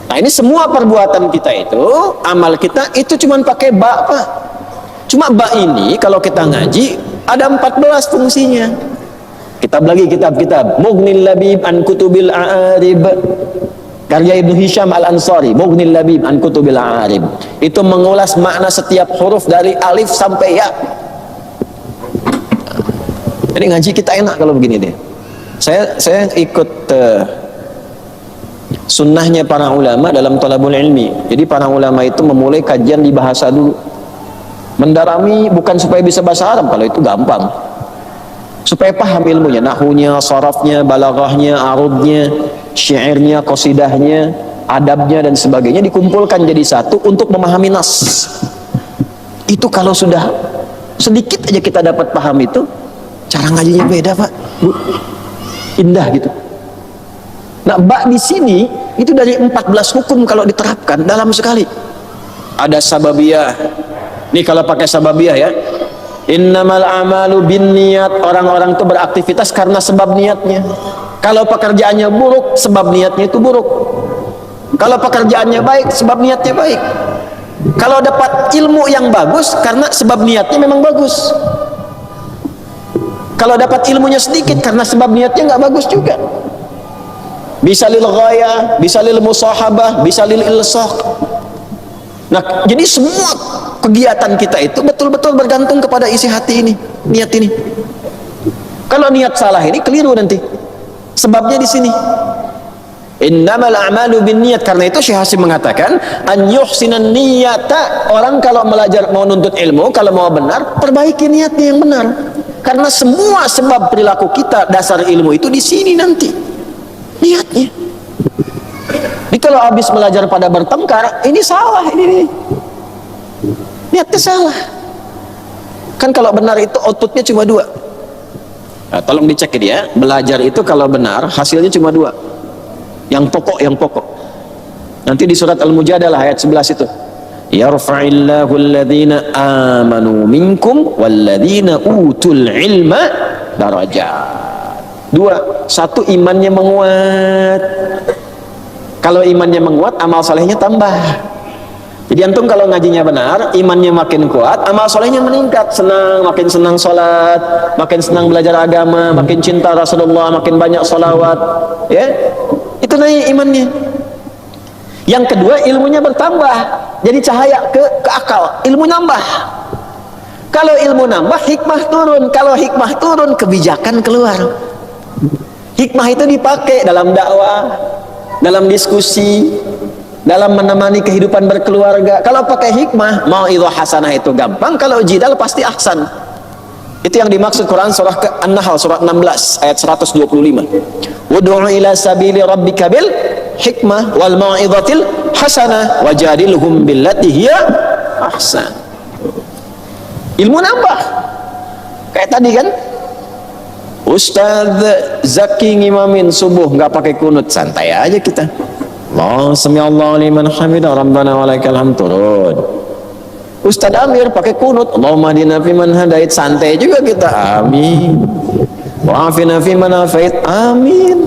Nah ini semua perbuatan kita itu, amal kita itu cuman pakai ba, Pak. Cuma ba ini kalau kita ngaji ada 14 fungsinya. Kitab lagi kitab. Mughnil Labib an Kutubil A'arib. Karya Ibnu Hisham Al-Ansari, Mughnil Labib an Kutubil A'arib. Itu mengulas makna setiap huruf dari alif sampai ya. Jadi ngaji kita enak kalau begini deh. Saya ikut sunnahnya para ulama dalam thalabul ilmi. Jadi para ulama itu memulai kajian di bahasa dulu. Mendalami bukan supaya bisa bahasa Arab, kalau itu gampang. Supaya paham ilmunya, nahwunya, sarafnya, balaghahnya, arudnya, syairnya, qasidahnya, adabnya dan sebagainya dikumpulkan jadi satu untuk memahami nas. Itu kalau sudah sedikit aja kita dapat paham itu, cara ngajinya beda, Pak. Bu. Indah gitu. Nah, bak di sini itu dari 14 hukum kalau diterapkan dalam sekali. Ada sababiyah. Nih kalau pakai sababiyah ya. Innamal a'malu binniyat, orang-orang itu beraktivitas karena sebab niatnya. Kalau pekerjaannya buruk, sebab niatnya itu buruk. Kalau pekerjaannya baik, sebab niatnya baik. Kalau dapat ilmu yang bagus, karena sebab niatnya memang bagus. Kalau dapat ilmunya sedikit, karena sebab niatnya nggak bagus juga. Bisa lil ghayah, bisa lil musahabah, bisa lil ilsaq. Nah, jadi semua kegiatan kita itu betul-betul bergantung kepada isi hati ini, niat ini. Kalau niat salah ini keliru nanti. Sebabnya di sini. Innamal a'malu binniyat. Karena itu Syekh Hasim mengatakan, an yuhsinan niyata. Orang kalau belajar mau nuntut ilmu, kalau mau benar, perbaiki niatnya yang benar. Karena semua sebab perilaku kita, dasar ilmu itu di sini nanti. Niatnya. Ini kalau habis belajar pada bertengkar, ini salah, ini niatnya salah. Kan kalau benar itu outputnya cuma dua. Nah, tolong dicek ini ya, belajar itu kalau benar hasilnya cuma dua. Yang pokok. Nanti di surat Al-Mujadalah ayat 11 itu. Yarfa'illahu alladhina amanu minkum walladhina utul ilma darajat. Dua, satu imannya menguat. Kalau imannya menguat, amal solehnya tambah. Jadi antum kalau ngajinya benar, imannya makin kuat, amal solehnya meningkat. Makin senang sholat, makin senang belajar agama, makin cinta Rasulullah, makin banyak sholawat. Ya, itu naik imannya. Yang kedua, ilmunya bertambah. Jadi cahaya ke akal, ilmu nambah. Kalau ilmu nambah, hikmah turun. Kalau hikmah turun, kebijakan keluar. Hikmah itu dipakai dalam dakwah, dalam diskusi, dalam menemani kehidupan berkeluarga. Kalau pakai hikmah, mau'izah hasanah itu gampang. Kalau jidal pasti ahsan. Itu yang dimaksud Quran surah An-Nahl surat 16 ayat 125. Ud'u ila sabili rabbika bil hikmah wal mau'izatil hasanah wajadilhum billati hiya ahsan. Ilmu nambah. Kayak tadi kan, Ustaz Zaki ngimamin subuh nggak pakai kunut, santai aja kita. Allah sami'allahu liman hamidah rabbana walakal hamd, turun. Ustaz Amir pakai kunut, Allahumma hdina fiman hadait, santai juga kita, amin. Wa afina fiman afait, amin.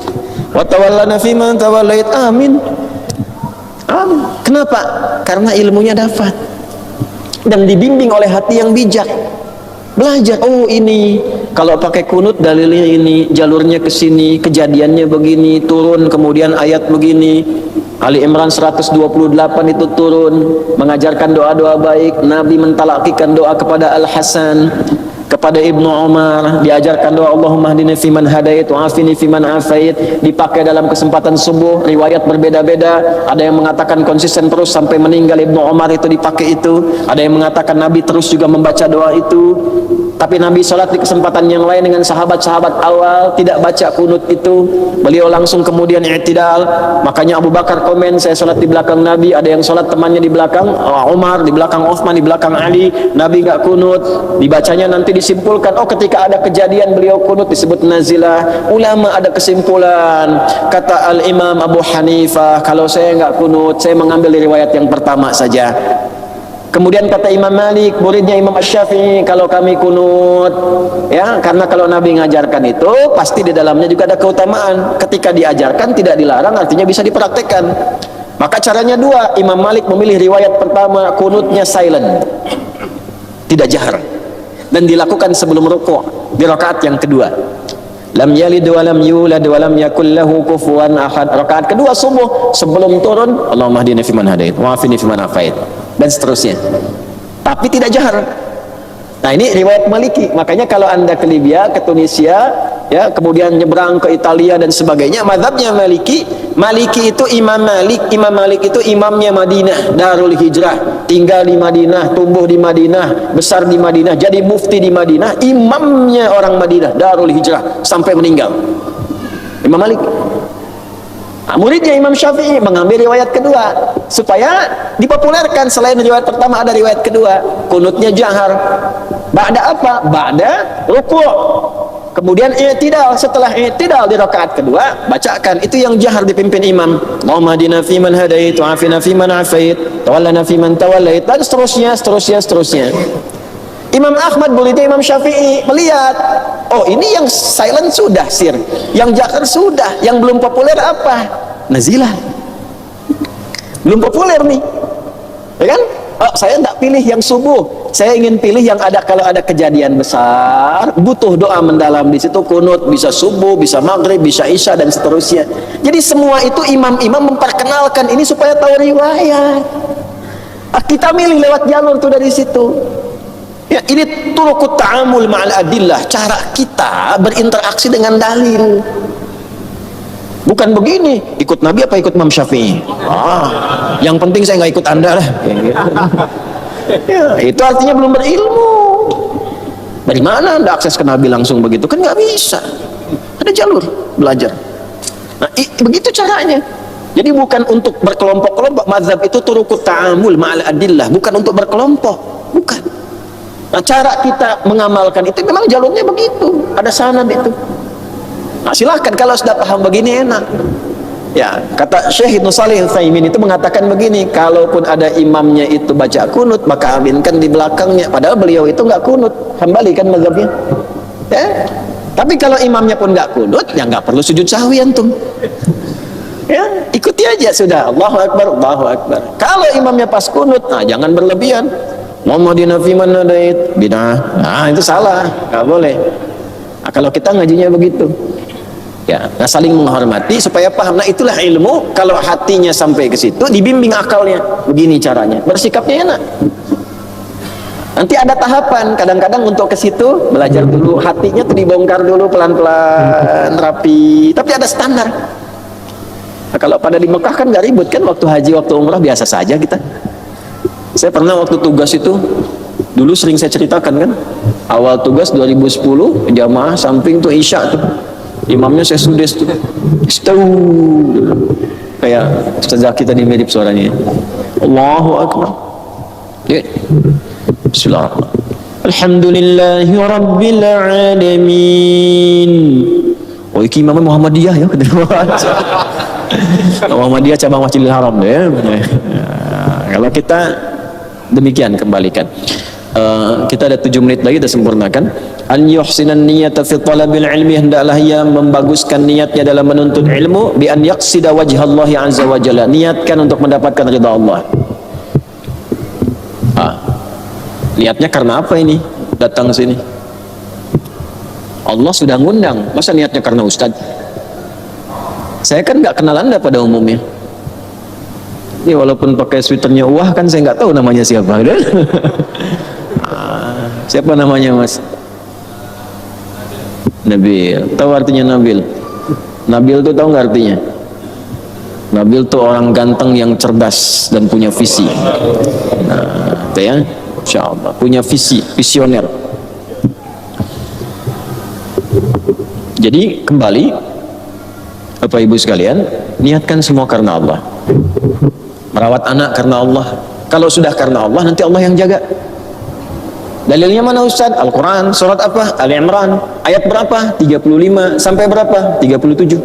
Wa tawallana fiman tawallait, amin. Amin. Kenapa? Karena ilmunya dapat dan dibimbing oleh hati yang bijak. Belajar, oh ini kalau pakai kunut dalilnya ini, jalurnya ke sini, kejadiannya begini, turun kemudian ayat begini. Ali Imran 128 itu turun mengajarkan doa-doa baik. Nabi mentalakikan doa kepada Al-Hasan, kepada Ibnu Umar, diajarkan doa Allahumma hdini fiman hadait wa afini fiman afait. Dipakai dalam kesempatan subuh, riwayat berbeda-beda. Ada yang mengatakan konsisten terus sampai meninggal Ibnu Umar itu dipakai itu. Ada yang mengatakan Nabi terus juga membaca doa itu. Tapi Nabi sholat di kesempatan yang lain dengan sahabat-sahabat awal tidak baca kunut itu. Beliau langsung kemudian i'tidal. Makanya Abu Bakar komen, saya sholat di belakang Nabi. Ada yang sholat temannya di belakang Umar, di belakang Uthman, di belakang Ali. Nabi nggak kunut. Dibacanya nanti disimpulkan, oh ketika ada kejadian beliau kunut disebut nazilah. Ulama ada kesimpulan. Kata Al-Imam Abu Hanifah, kalau saya nggak kunut, saya mengambil riwayat yang pertama saja. Kemudian kata Imam Malik, muridnya Imam Asy-Syafi'i, kalau kami kunut, ya, karena kalau Nabi ngajarkan itu pasti di dalamnya juga ada keutamaan. Ketika diajarkan tidak dilarang, artinya bisa dipraktekkan. Maka caranya dua. Imam Malik memilih riwayat pertama, kunutnya silent, tidak jahar, dan dilakukan sebelum rukuk di rakaat yang kedua. Lam yalid wa lam yulad wa lam yakul lahu kufuwan ahad. Rakaat kedua subuh sebelum turun, Allahumma hdini fiman hadait wa afini fiman afait, dan seterusnya. Tapi tidak jahar. Nah, ini riwayat Maliki. Makanya kalau Anda ke Libya, ke Tunisia, ya, kemudian nyebrang ke Italia dan sebagainya, mazhabnya Maliki. Maliki itu Imam Malik itu imamnya Madinah, Darul Hijrah, tinggal di Madinah, tumbuh di Madinah, besar di Madinah, jadi mufti di Madinah, imamnya orang Madinah, Darul Hijrah sampai meninggal. Imam Malik. Nah, muridnya Imam Syafi'i mengambil riwayat kedua supaya dipopulerkan. Selain riwayat pertama ada riwayat kedua, kunutnya jahar. Ba'da apa? Ba'da ruku'. Kemudian i'tidal, setelah i'tidal di rakaat kedua bacakan itu yang jahar dipimpin imam. Allahumma hdina fiman hadait wa afina fiman afait, tawallana fiman tawallait, dan seterusnya. Imam Ahmad, muridnya Imam Syafi'i, melihat, oh ini yang silent sudah sir, yang jahar sudah, yang belum populer apa? Nazilah. Belum populer nih, ya kan? Oh, saya tidak pilih yang subuh, saya ingin pilih yang ada kalau ada kejadian besar, butuh doa mendalam di situ, kunut, bisa subuh, bisa maghrib, bisa isya, dan seterusnya. Jadi semua itu imam-imam memperkenalkan ini supaya tahu riwayat. Kita milih lewat jalur tuh dari situ. Ya, ini turukut ta'amul ma'al adillah, cara kita berinteraksi dengan dalil. Bukan begini, ikut Nabi apa ikut Imam Syafi'i? Yang penting saya nggak ikut Anda lah. Ya, itu artinya belum berilmu. Dari mana Anda akses ke Nabi langsung begitu? Kan nggak bisa. Ada jalur belajar. Nah, begitu caranya. Jadi bukan untuk berkelompok-kelompok. Mazhab itu turukut ta'amul ma'al adillah, bukan untuk berkelompok, bukan. Nah, cara kita mengamalkan itu memang jalurnya begitu, ada sanad itu. Nah, silahkan kalau sudah paham begini enak. Ya, kata Syekh Ibnu Shalih Al-Utsaimin itu mengatakan begini, kalaupun ada imamnya itu baca kunut, maka aminkan di belakangnya. Padahal beliau itu nggak kunut, Hambali kan mazhabnya. Ya. Tapi kalau imamnya pun nggak kunut, ya nggak perlu sujud sahwi antum. Ya, ikuti aja sudah. Allahu Akbar, Allahu Akbar. Kalau imamnya pas kunut, nah jangan berlebihan. Muhammadina fi man nadait bid'ah. Nah, itu salah, nggak boleh. Nah, kalau kita ngajinya begitu. Ya, nah saling menghormati supaya paham. Nah, itulah ilmu. Kalau hatinya sampai ke situ, dibimbing akalnya. Begini caranya. Bersikapnya enak. Nanti ada tahapan. Kadang-kadang untuk ke situ belajar dulu, hatinya tuh dibongkar dulu pelan-pelan, rapi. Tapi ada standar. Nah, kalau pada di Mekah kan gak ribut kan, waktu haji, waktu umrah biasa saja kita. Saya pernah waktu tugas itu, dulu sering saya ceritakan kan, awal tugas 2010, jamaah samping tuh Isya tuh, imamnya saya sudes tuh, kayak Ustaz Zaki tadi mirip suaranya. Allahu Akbar. Ya. Bismillahirrahmanirrahim. Alhamdulillahi Rabbil Alamin. Oh, ini imamnya Muhammadiyah ya. Muhammadiyah cabang Masjidil Haram ya. Kalau kita demikian kembalikan. Kita ada 7 menit lagi, kita sempurnakan. An yuhsinan niyata fi talabil ilmi, hendaklah ia membaguskan niatnya dalam menuntut ilmu, bi an yaqsida wajhallahi azza wa jalla, niatkan untuk mendapatkan ridha Allah. Niatnya karena apa ini datang sini? Allah sudah ngundang, masa niatnya karena ustaz? Saya kan nggak kenal Anda pada umumnya. Ini walaupun pakai sweaternya wah kan saya nggak tahu namanya siapa. Siapa namanya mas? Nabil. Tahu artinya Nabil? Nabil tuh tahu nggak artinya? Nabil tuh orang ganteng yang cerdas dan punya visi. Nah, itu ya, Insya Allah punya visi, visioner. Jadi kembali, Bapak Ibu sekalian, niatkan semua karena Allah. Merawat anak karena Allah. Kalau sudah karena Allah, nanti Allah yang jaga. Dalilnya mana Ustaz? Al-Quran, surat apa? Al-Imran. Ayat berapa? 35 sampai berapa? 37.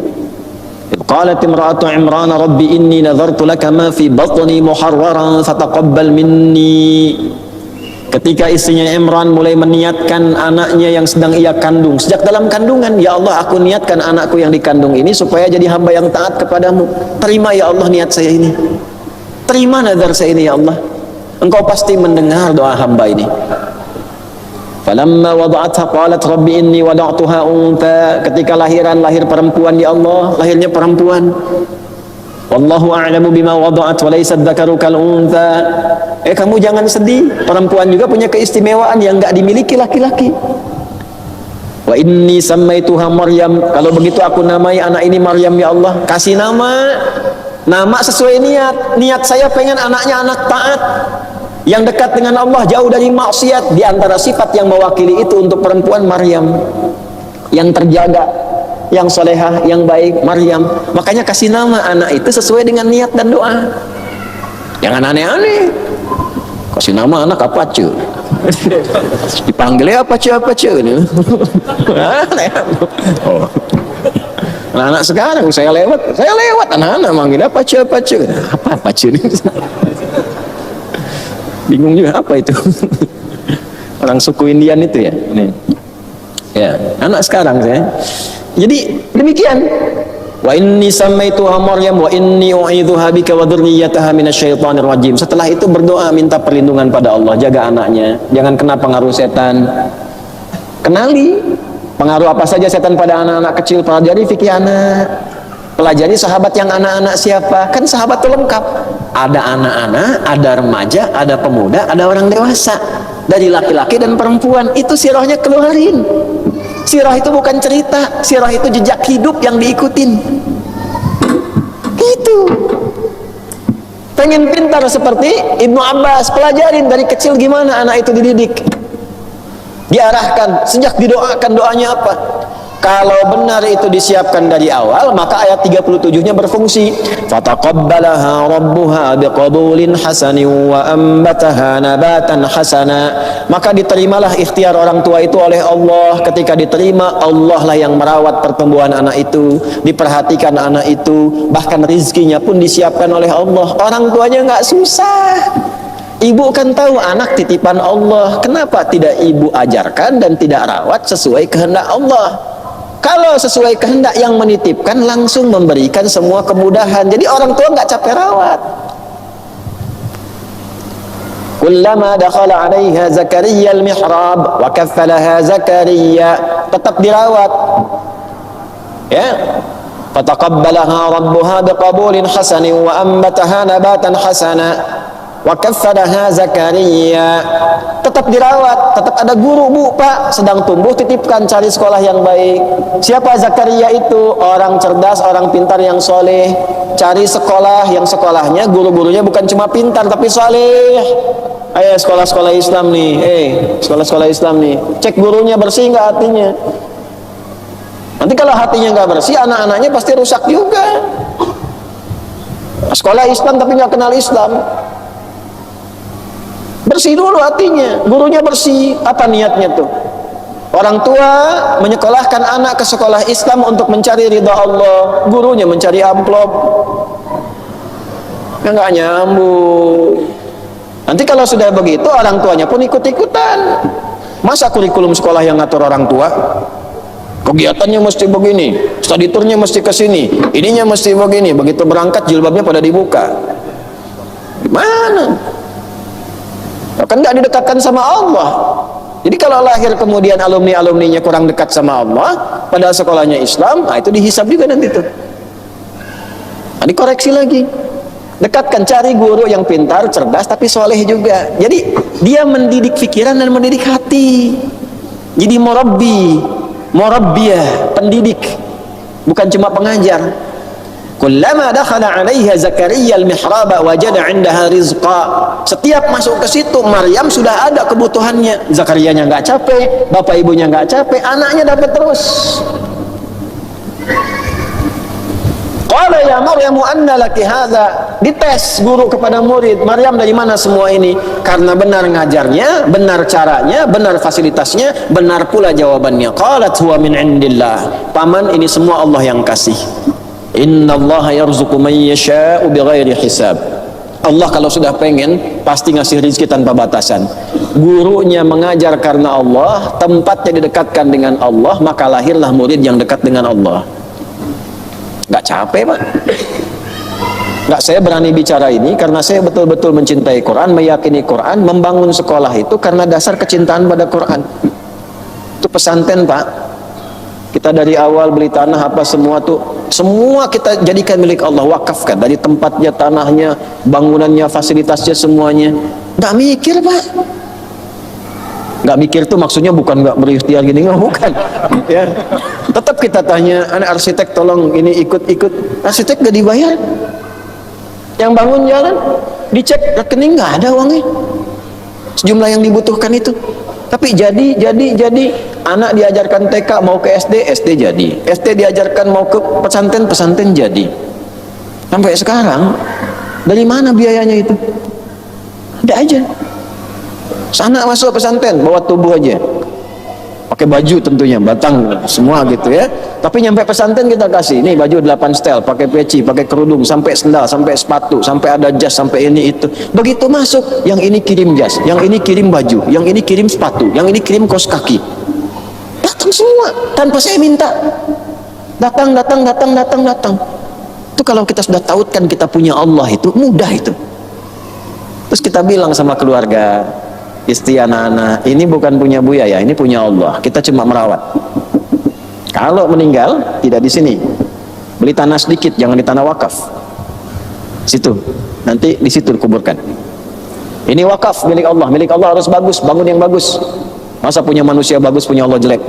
Qalat imra'atu Imran rabbi inni nadhartu laka ma fi batni muharraran fataqabbal minni. Ketika istrinya Imran mulai meniatkan anaknya yang sedang ia kandung sejak dalam kandungan, ya Allah, aku niatkan anakku yang dikandung ini supaya jadi hamba yang taat kepadamu. Terima ya Allah niat saya ini. Terima nazar saya ini ya Allah. Engkau pasti mendengar doa hamba ini. Falamma wada'atha qalat rabbi inni wada'tuha untha. Ketika lahir perempuan, ya Allah, lahirnya perempuan. Wallahu a'lamu bima wada'at wa laysa dzakaru kal untha. Kamu jangan sedih, perempuan juga punya keistimewaan yang enggak dimiliki laki-laki. Wa inni sammaituha Maryam. Kalau begitu aku namai anak ini Maryam ya Allah. Kasih nama sesuai niat saya pengen anaknya anak taat, yang dekat dengan Allah, jauh dari maksiat. Di antara sifat yang mewakili itu untuk perempuan Maryam, yang terjaga, yang solehah, yang baik, Maryam. Makanya kasih nama anak itu sesuai dengan niat dan doa. Jangan aneh-aneh. Kasih nama anak apa cu? Dipanggilnya apa cu? Oh. Anak-anak sekarang saya lewat anak-anak manggil apa cu? Apa cu? Bingung juga apa itu. Orang suku Indian itu ya. Nih. Ya, anak sekarang saya. Jadi demikian. Wa inni sammaituha Maryam wa inni u'idzuha bika wa dzurriyyataha minasyaitonir rajim. Setelah itu berdoa minta perlindungan pada Allah, jaga anaknya, jangan kena pengaruh setan. Kenali pengaruh apa saja setan pada anak-anak kecil, pelajari fikih anak. Pelajari sahabat yang anak-anak siapa. Kan sahabat itu lengkap. Ada anak-anak, ada remaja, ada pemuda, ada orang dewasa. Dari laki-laki dan perempuan. Itu sirahnya keluarin. Sirah itu bukan cerita. Sirah itu jejak hidup yang diikutin. Itu. Pengen pintar seperti Ibnu Abbas, pelajarin dari kecil gimana anak itu dididik. Diarahkan, sejak didoakan doanya apa. Kalau benar itu disiapkan dari awal, maka ayat 37-nya berfungsi. Fataqabbalaha rabbuha biqabulin hasanin wa ambataha nabatan hasana. Maka diterimalah ikhtiar orang tua itu oleh Allah. Ketika diterima, Allah lah yang merawat pertumbuhan anak itu, diperhatikan anak itu, bahkan rizkinya pun disiapkan oleh Allah. Orang tuanya nggak susah. Ibu kan tahu anak titipan Allah. Kenapa tidak ibu ajarkan dan tidak rawat sesuai kehendak Allah? Kalau sesuai kehendak yang menitipkan, langsung memberikan semua kemudahan. Jadi orang tua nggak capek rawat. Kullama dakhala 'alaiha Zakaria al-mihrab wa kaffalaha Zakaria, tetap dirawat. Ya. Fataqabbalaha rabbuha biqabulin hasanin wa ambataha nabatan hasana. Wa kaffalaha Zakaria, tetap dirawat, tetap ada guru. Bu, Pak, sedang tumbuh, titipkan, cari sekolah yang baik. Siapa Zakaria itu? Orang cerdas, orang pintar yang soleh. Cari sekolah yang sekolahnya guru-gurunya bukan cuma pintar tapi soleh. Ayo sekolah-sekolah Islam nih, sekolah-sekolah Islam nih, cek gurunya bersih nggak hatinya. Nanti kalau hatinya nggak bersih, anak-anaknya pasti rusak juga. Sekolah Islam tapi nggak kenal Islam. Bersih dulu hatinya, gurunya bersih. Apa niatnya tuh? Orang tua menyekolahkan anak ke sekolah Islam untuk mencari ridha Allah, gurunya mencari amplop. Nggak nyambung. Nanti kalau sudah begitu, orang tuanya pun ikut-ikutan. Masa kurikulum sekolah yang ngatur orang tua? Kegiatannya mesti begini, study tournya mesti ke sini, ininya mesti begini. Begitu berangkat jilbabnya pada dibuka. Gimana? Kan nggak didekatkan sama Allah. Jadi kalau lahir kemudian alumni-alumninya kurang dekat sama Allah, padahal sekolahnya Islam, nah itu dihisab juga nanti tuh. Nah, dikoreksi lagi. Dekatkan, cari guru yang pintar, cerdas, tapi soleh juga. Jadi dia mendidik pikiran dan mendidik hati. Jadi murabbiyah, pendidik, bukan cuma pengajar. Kullama dakhala 'alaiha Zakaria al-mihrab wajada 'indaha rizqa. Setiap masuk ke situ, Maryam sudah ada kebutuhannya. Zakarianya nggak capek, bapak ibunya nggak capek, anaknya dapat terus. Qala ya Maryam anna laki hadza. Dites guru kepada murid, Maryam dari mana semua ini? Karena benar ngajarnya, benar caranya, benar fasilitasnya, benar pula jawabannya. Qalat huwa min indillah. Paman, ini semua Allah yang kasih. Innallaha yarzuqu man yasha'u bighairi hisab. Allah kalau sudah pengen pasti ngasih rezeki tanpa batasan. Gurunya mengajar karena Allah, tempatnya didekatkan dengan Allah, maka lahirlah murid yang dekat dengan Allah. Nggak capek, Pak. Nggak, saya berani bicara ini karena saya betul-betul mencintai Quran, meyakini Quran, membangun sekolah itu karena dasar kecintaan pada Quran. Itu pesantren, Pak. Kita dari awal beli tanah apa semua tuh, semua kita jadikan milik Allah, wakafkan, dari tempatnya, tanahnya, bangunannya, fasilitasnya, semuanya. Nggak mikir, Pak. Nggak mikir tuh maksudnya bukan nggak berikhtiar gini, nggak, bukan. Ya. Tetap kita tanya, anak arsitek tolong ini ikut. Arsitek nggak dibayar. Yang bangun jalan, dicek rekening nggak ada uangnya. Sejumlah yang dibutuhkan itu. Tapi jadi anak diajarkan TK mau ke SD jadi, SD diajarkan mau ke pesantren jadi. Sampai sekarang dari mana biayanya itu? Ada aja. Sana masuk pesantren bawa tubuh aja, pakai baju tentunya batang semua gitu ya. Tapi nyampe pesantren kita kasih nih baju 8 setel, pakai peci, pakai kerudung, sampai sendal, sampai sepatu, sampai ada jas, sampai ini itu. Begitu masuk, yang ini kirim jas, yang ini kirim baju, yang ini kirim sepatu, yang ini kirim kaos kaki. Datang semua tanpa saya minta. Datang. Itu kalau kita sudah tautkan kita punya Allah, itu mudah itu. Terus kita bilang sama keluarga, istri, anak-anak, ini bukan punya Buya ya, ini punya Allah. Kita cuma merawat. Kalau meninggal tidak di sini, beli tanah sedikit, jangan di tanah wakaf. Situ, nanti di situ dikuburkan. Ini wakaf milik Allah harus bagus, bangun yang bagus. Masa punya manusia bagus, punya Allah jelek?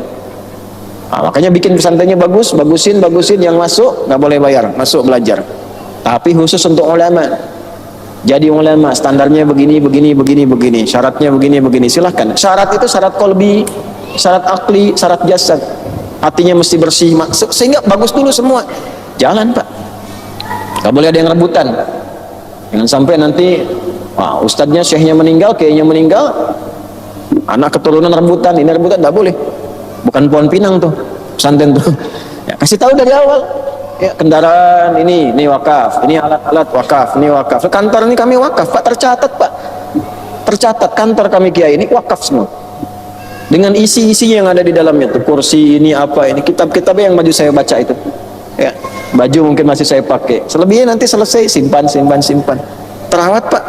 Nah, makanya bikin pesantrennya bagusin yang masuk nggak boleh bayar, masuk belajar. Tapi khusus untuk ulama. Jadi ulama standarnya begini, syaratnya begini, silahkan. Syarat itu syarat kolbi, syarat akli, syarat jasad. hatinya mesti bersih, sehingga bagus dulu semua. Jalan Pak, nggak boleh ada yang rebutan. Jangan sampai nanti ustadznya, syekhnya meninggal, kiainya meninggal, anak keturunan rebutan, ini rebutan, nggak boleh. Bukan pohon pinang tuh, pesantren tuh. Ya, kasih tahu dari awal. Ya, kendaraan ini wakaf, ini alat-alat wakaf, ini wakaf. Kantor ini kami wakaf Pak, tercatat Pak, tercatat kantor kami kiai ini wakaf semua dengan isi-isi yang ada di dalamnya tuh, kursi ini apa, ini kitab-kitab yang baju saya baca itu ya, baju mungkin masih saya pakai, selebihnya nanti selesai simpan, terawat Pak.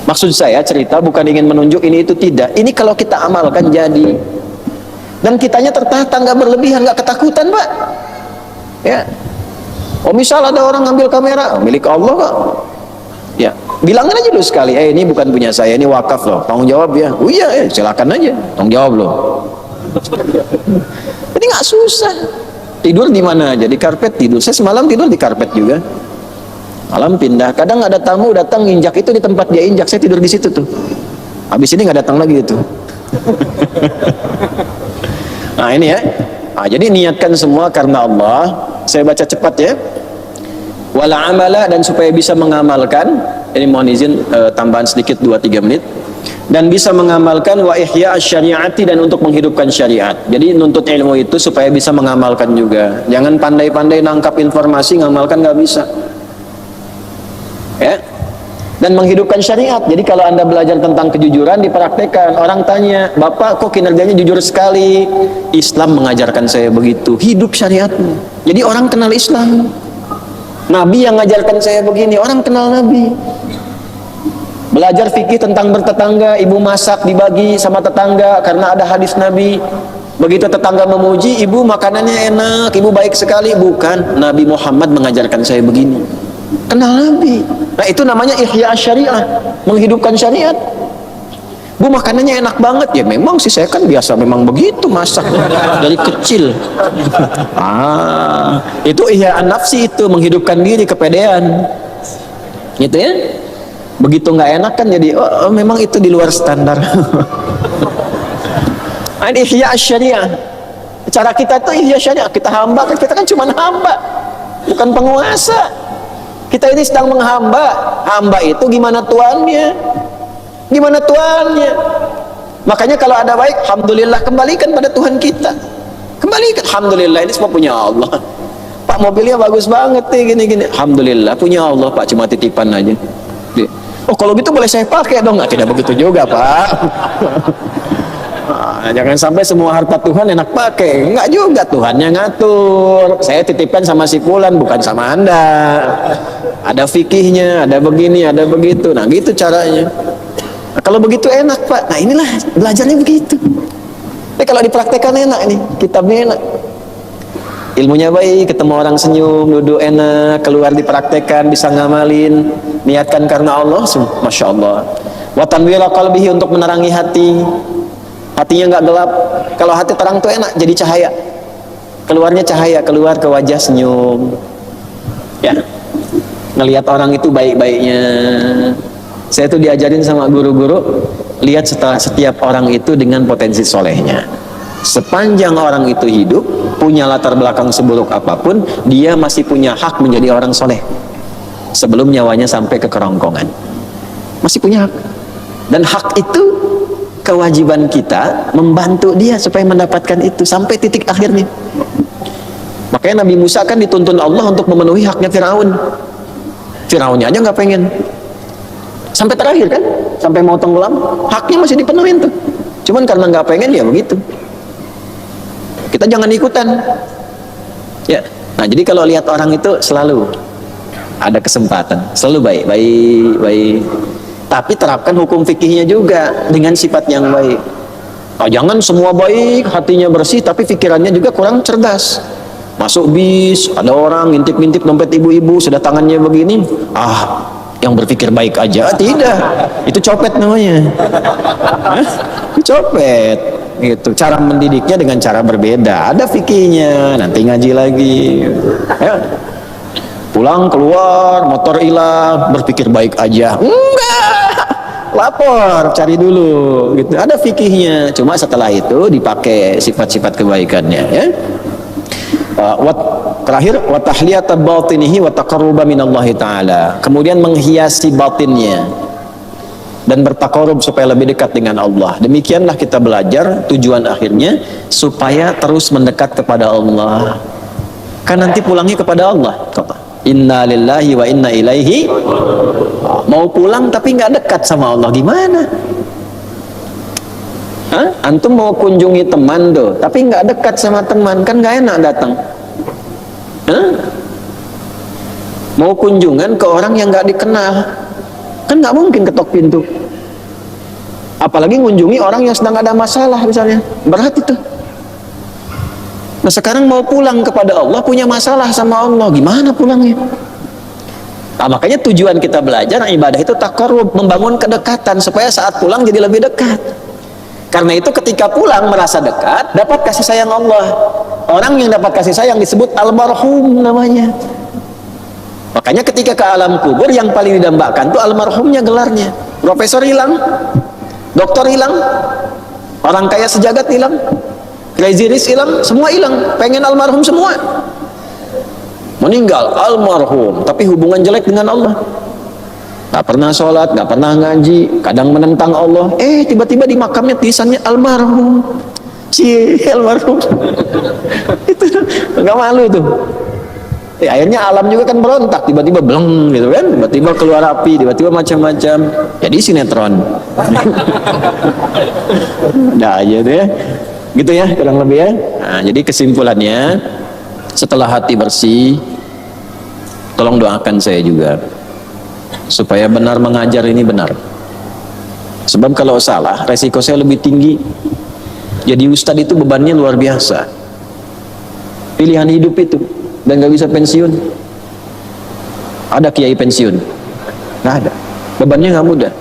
Maksud saya cerita bukan ingin menunjuk ini itu, tidak, ini kalau kita amalkan jadi, dan kitanya tertata, nggak berlebihan, nggak ketakutan Pak ya. Misal ada orang ngambil kamera, milik Allah Pak ya, bilangin aja dulu sekali, ini bukan punya saya, ini wakaf loh, tanggung jawab ya. Oh iya, silakan aja, tanggung jawab loh. Jadi nggak susah. Tidur di mana aja, di karpet tidur. Saya semalam tidur di karpet juga. Malam pindah, kadang ada tamu datang injak itu di tempat dia injak, saya tidur di situ tuh. Habis ini nggak datang lagi itu. Nah ini ya. Jadi niatkan semua karena Allah. Saya baca cepat ya. Wala amala, dan supaya bisa mengamalkan, ini mohon izin tambahan sedikit 2-3 menit, dan bisa mengamalkan wa ihya syariati, dan untuk menghidupkan syariat. Jadi nuntut ilmu itu supaya bisa mengamalkan juga, jangan pandai-pandai nangkap informasi ngamalkan nggak bisa ya. Dan menghidupkan syariat, jadi kalau Anda belajar tentang kejujuran dipraktekkan. Orang tanya, Bapak kok kinerjanya jujur sekali? Islam mengajarkan saya begitu, hidup syariatnya. Jadi orang kenal Islam. Nabi yang ngajarkan saya begini, orang kenal Nabi. Belajar fikih tentang bertetangga, ibu masak dibagi sama tetangga karena ada hadis Nabi. Begitu tetangga memuji, ibu makanannya enak, ibu baik sekali. Bukan, Nabi Muhammad mengajarkan saya begini. Kenal Nabi. Nah itu namanya ihya syariah, menghidupkan syariat. Bu makanannya enak banget, ya memang sih saya kan biasa memang begitu masak dari kecil. Itu ihya nafsi, itu menghidupkan diri, kepedean gitu ya. Begitu nggak enak kan jadi memang itu di luar standar. Ini ihya syariah. Cara kita tuh ihya syariah, kita hamba, kita kan cuma hamba, bukan penguasa. Kita ini sedang menghamba. Hamba itu gimana tuannya? Gimana tuannya? Makanya kalau ada baik, alhamdulillah, kembalikan pada Tuhan kita. Kembalikan, alhamdulillah, ini semua punya Allah. Pak mobilnya bagus banget nih, gini-gini. Alhamdulillah, punya Allah Pak, cuma titipan aja. Oh kalau gitu boleh saya pakai dong? Nggak, tidak begitu juga Pak. Jangan sampai semua harta Tuhan enak pakai. Enggak juga, Tuhannya ngatur. Saya titipkan sama si Fulan, bukan sama Anda. Ada fikihnya, ada begini, ada begitu. Nah gitu caranya. Nah, kalau begitu enak Pak. Nah inilah belajarnya begitu. Kalau dipraktekkan enak nih, kitabnya enak. Ilmunya baik, ketemu orang senyum, duduk enak, keluar dipraktekkan, bisa ngamalin, niatkan karena Allah, Masya Allah. Wa tanwira qalbihi, untuk menerangi hati. Hatinya nggak gelap. Kalau hati terang tuh enak, jadi cahaya. Keluarnya cahaya, keluar ke wajah senyum. Ya, ngelihat orang itu baik-baiknya. Saya tuh diajarin sama guru-guru, lihat setiap orang itu dengan potensi solehnya. Sepanjang orang itu hidup, punya latar belakang seburuk apapun, dia masih punya hak menjadi orang soleh. Sebelum nyawanya sampai ke kerongkongan, masih punya hak. Dan hak itu kewajiban kita membantu dia supaya mendapatkan itu sampai titik akhirnya. Makanya Nabi Musa kan dituntun Allah untuk memenuhi haknya Firaun. Firaunnya aja nggak pengen. Sampai terakhir kan, sampai mau tenggelam, haknya masih dipenuhin tuh. Cuman karena nggak pengen ya begitu. Kita jangan ikutan. Ya. Nah jadi kalau lihat orang itu selalu ada kesempatan, selalu baik. Tapi terapkan hukum fikihnya juga dengan sifat yang baik. Jangan semua baik, hatinya bersih, tapi pikirannya juga kurang cerdas. Masuk bis, ada orang ngintip-ngintip dompet ibu-ibu, sudah tangannya begini. Yang berpikir baik aja, tidak. Itu copet namanya. Itu copet. Gitu. Cara mendidiknya dengan cara berbeda. Ada fikihnya, nanti ngaji lagi. Ya. Pulang keluar motor hilang, berpikir baik aja, enggak, lapor, cari dulu gitu. Ada fikihnya. Cuma setelah itu dipakai sifat-sifat kebaikannya ya. Terakhir wa tahliyat batinihi wa taqarruba minallahi taala. Kemudian menghiasi batinnya dan bertakarub supaya lebih dekat dengan Allah. Demikianlah kita belajar tujuan akhirnya supaya terus mendekat kepada Allah. Kan nanti pulangnya kepada Allah. Inna lillahi wa inna ilaihi. Mau pulang tapi nggak dekat sama Allah, gimana? Hah? Antum mau kunjungi teman tuh, tapi nggak dekat sama teman, kan nggak enak datang. Hah? Mau kunjungan ke orang yang nggak dikenal, kan nggak mungkin ketok pintu. Apalagi ngunjungi orang yang sedang ada masalah misalnya, berat itu. Nah sekarang mau pulang kepada Allah, punya masalah sama Allah, gimana pulangnya? Nah, makanya tujuan kita belajar ibadah itu taqarrub, membangun kedekatan supaya saat pulang jadi lebih dekat. Karena itu ketika pulang merasa dekat, dapat kasih sayang Allah. Orang yang dapat kasih sayang disebut almarhum namanya. Makanya ketika ke alam kubur yang paling didambakan tuh almarhumnya gelarnya. Profesor hilang, dokter hilang, orang kaya sejagat hilang, Crazy Rich hilang, semua hilang. Pengen almarhum semua. Meninggal almarhum, tapi hubungan jelek dengan Allah. Gak pernah sholat, gak pernah ngaji, kadang menentang Allah. Tiba-tiba di makamnya tulisannya almarhum. Almarhum. Itu gak malu tuh. Akhirnya alam juga kan berontak, tiba-tiba bleng gitu kan, tiba-tiba keluar api, tiba-tiba macam-macam. Jadi sinetron. Nah aja tuh ya. Gitu ya kurang lebih ya. Nah, jadi kesimpulannya, setelah hati bersih, tolong doakan saya juga supaya benar mengajar ini benar. Sebab kalau salah resiko saya lebih tinggi. Jadi ustadz itu bebannya luar biasa, pilihan hidup itu, dan gak bisa pensiun. Ada kiai pensiun? Gak ada. Bebannya gak mudah.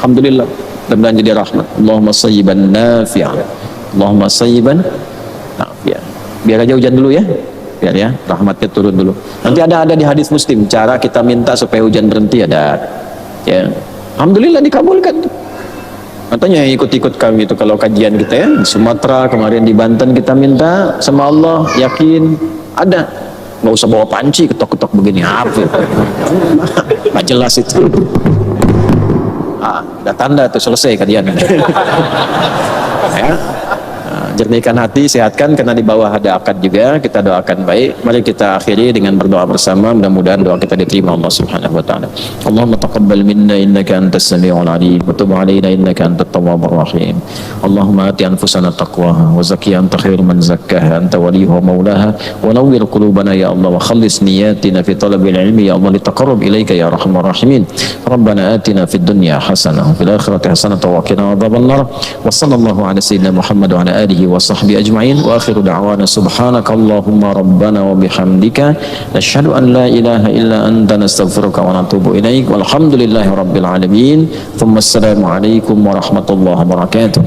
Alhamdulillah, mudah-mudahan jadi rahmat. Allahumma sayyiban nafi'an, Allahumma sayyiban nafi'an. Biar aja hujan dulu ya, biar ya rahmatnya turun dulu. Nanti ada di hadis Muslim cara kita minta supaya hujan berhenti, ada ya. Alhamdulillah dikabulkan. Katanya ikut-ikut kami itu kalau kajian kita ya di Sumatera, kemarin di Banten kita minta sama Allah, yakin ada. Nggak usah bawa panci ketok-ketok begini, apa nggak jelas itu. Udah tanda tuh selesai kajian. Ya. Jernihkan hati, sehatkan, karena di bawah ada akad juga. Kita doakan baik. Mari kita akhiri dengan berdoa bersama. Mudah-mudahan doa kita diterima Allah Subhanahu wa taala. Allahumma taqabbal minna innaka antas samiul alim wa tub alaina innaka antat tawwabur rahim. Allahumma ati anfusana taqwaha wa zakkiha anta khairu man zakkaha anta waliyuha wa maulaha wa nawwir qulubana ya Allah wa khallis niyatina fi talabil ilmi ya Allah litaqarrub ilaika ya arhamar rahimin. Rabbana atina fid dunya hasanah wa fil akhirati hasanah wa qina adzabannar. Wa sallallahu ala sayyidina Muhammad wa ala alihi wa sahbihi ajma'in wa akhiru da'wana subhanakallahumma rabbana wa bihamdika nashhadu an la ilaha illa anta nastaghfiruka wa natubu ilaik walhamdulillahi rabbil alamin thumma assalamu alaikum warahmatullahi wabarakatuh.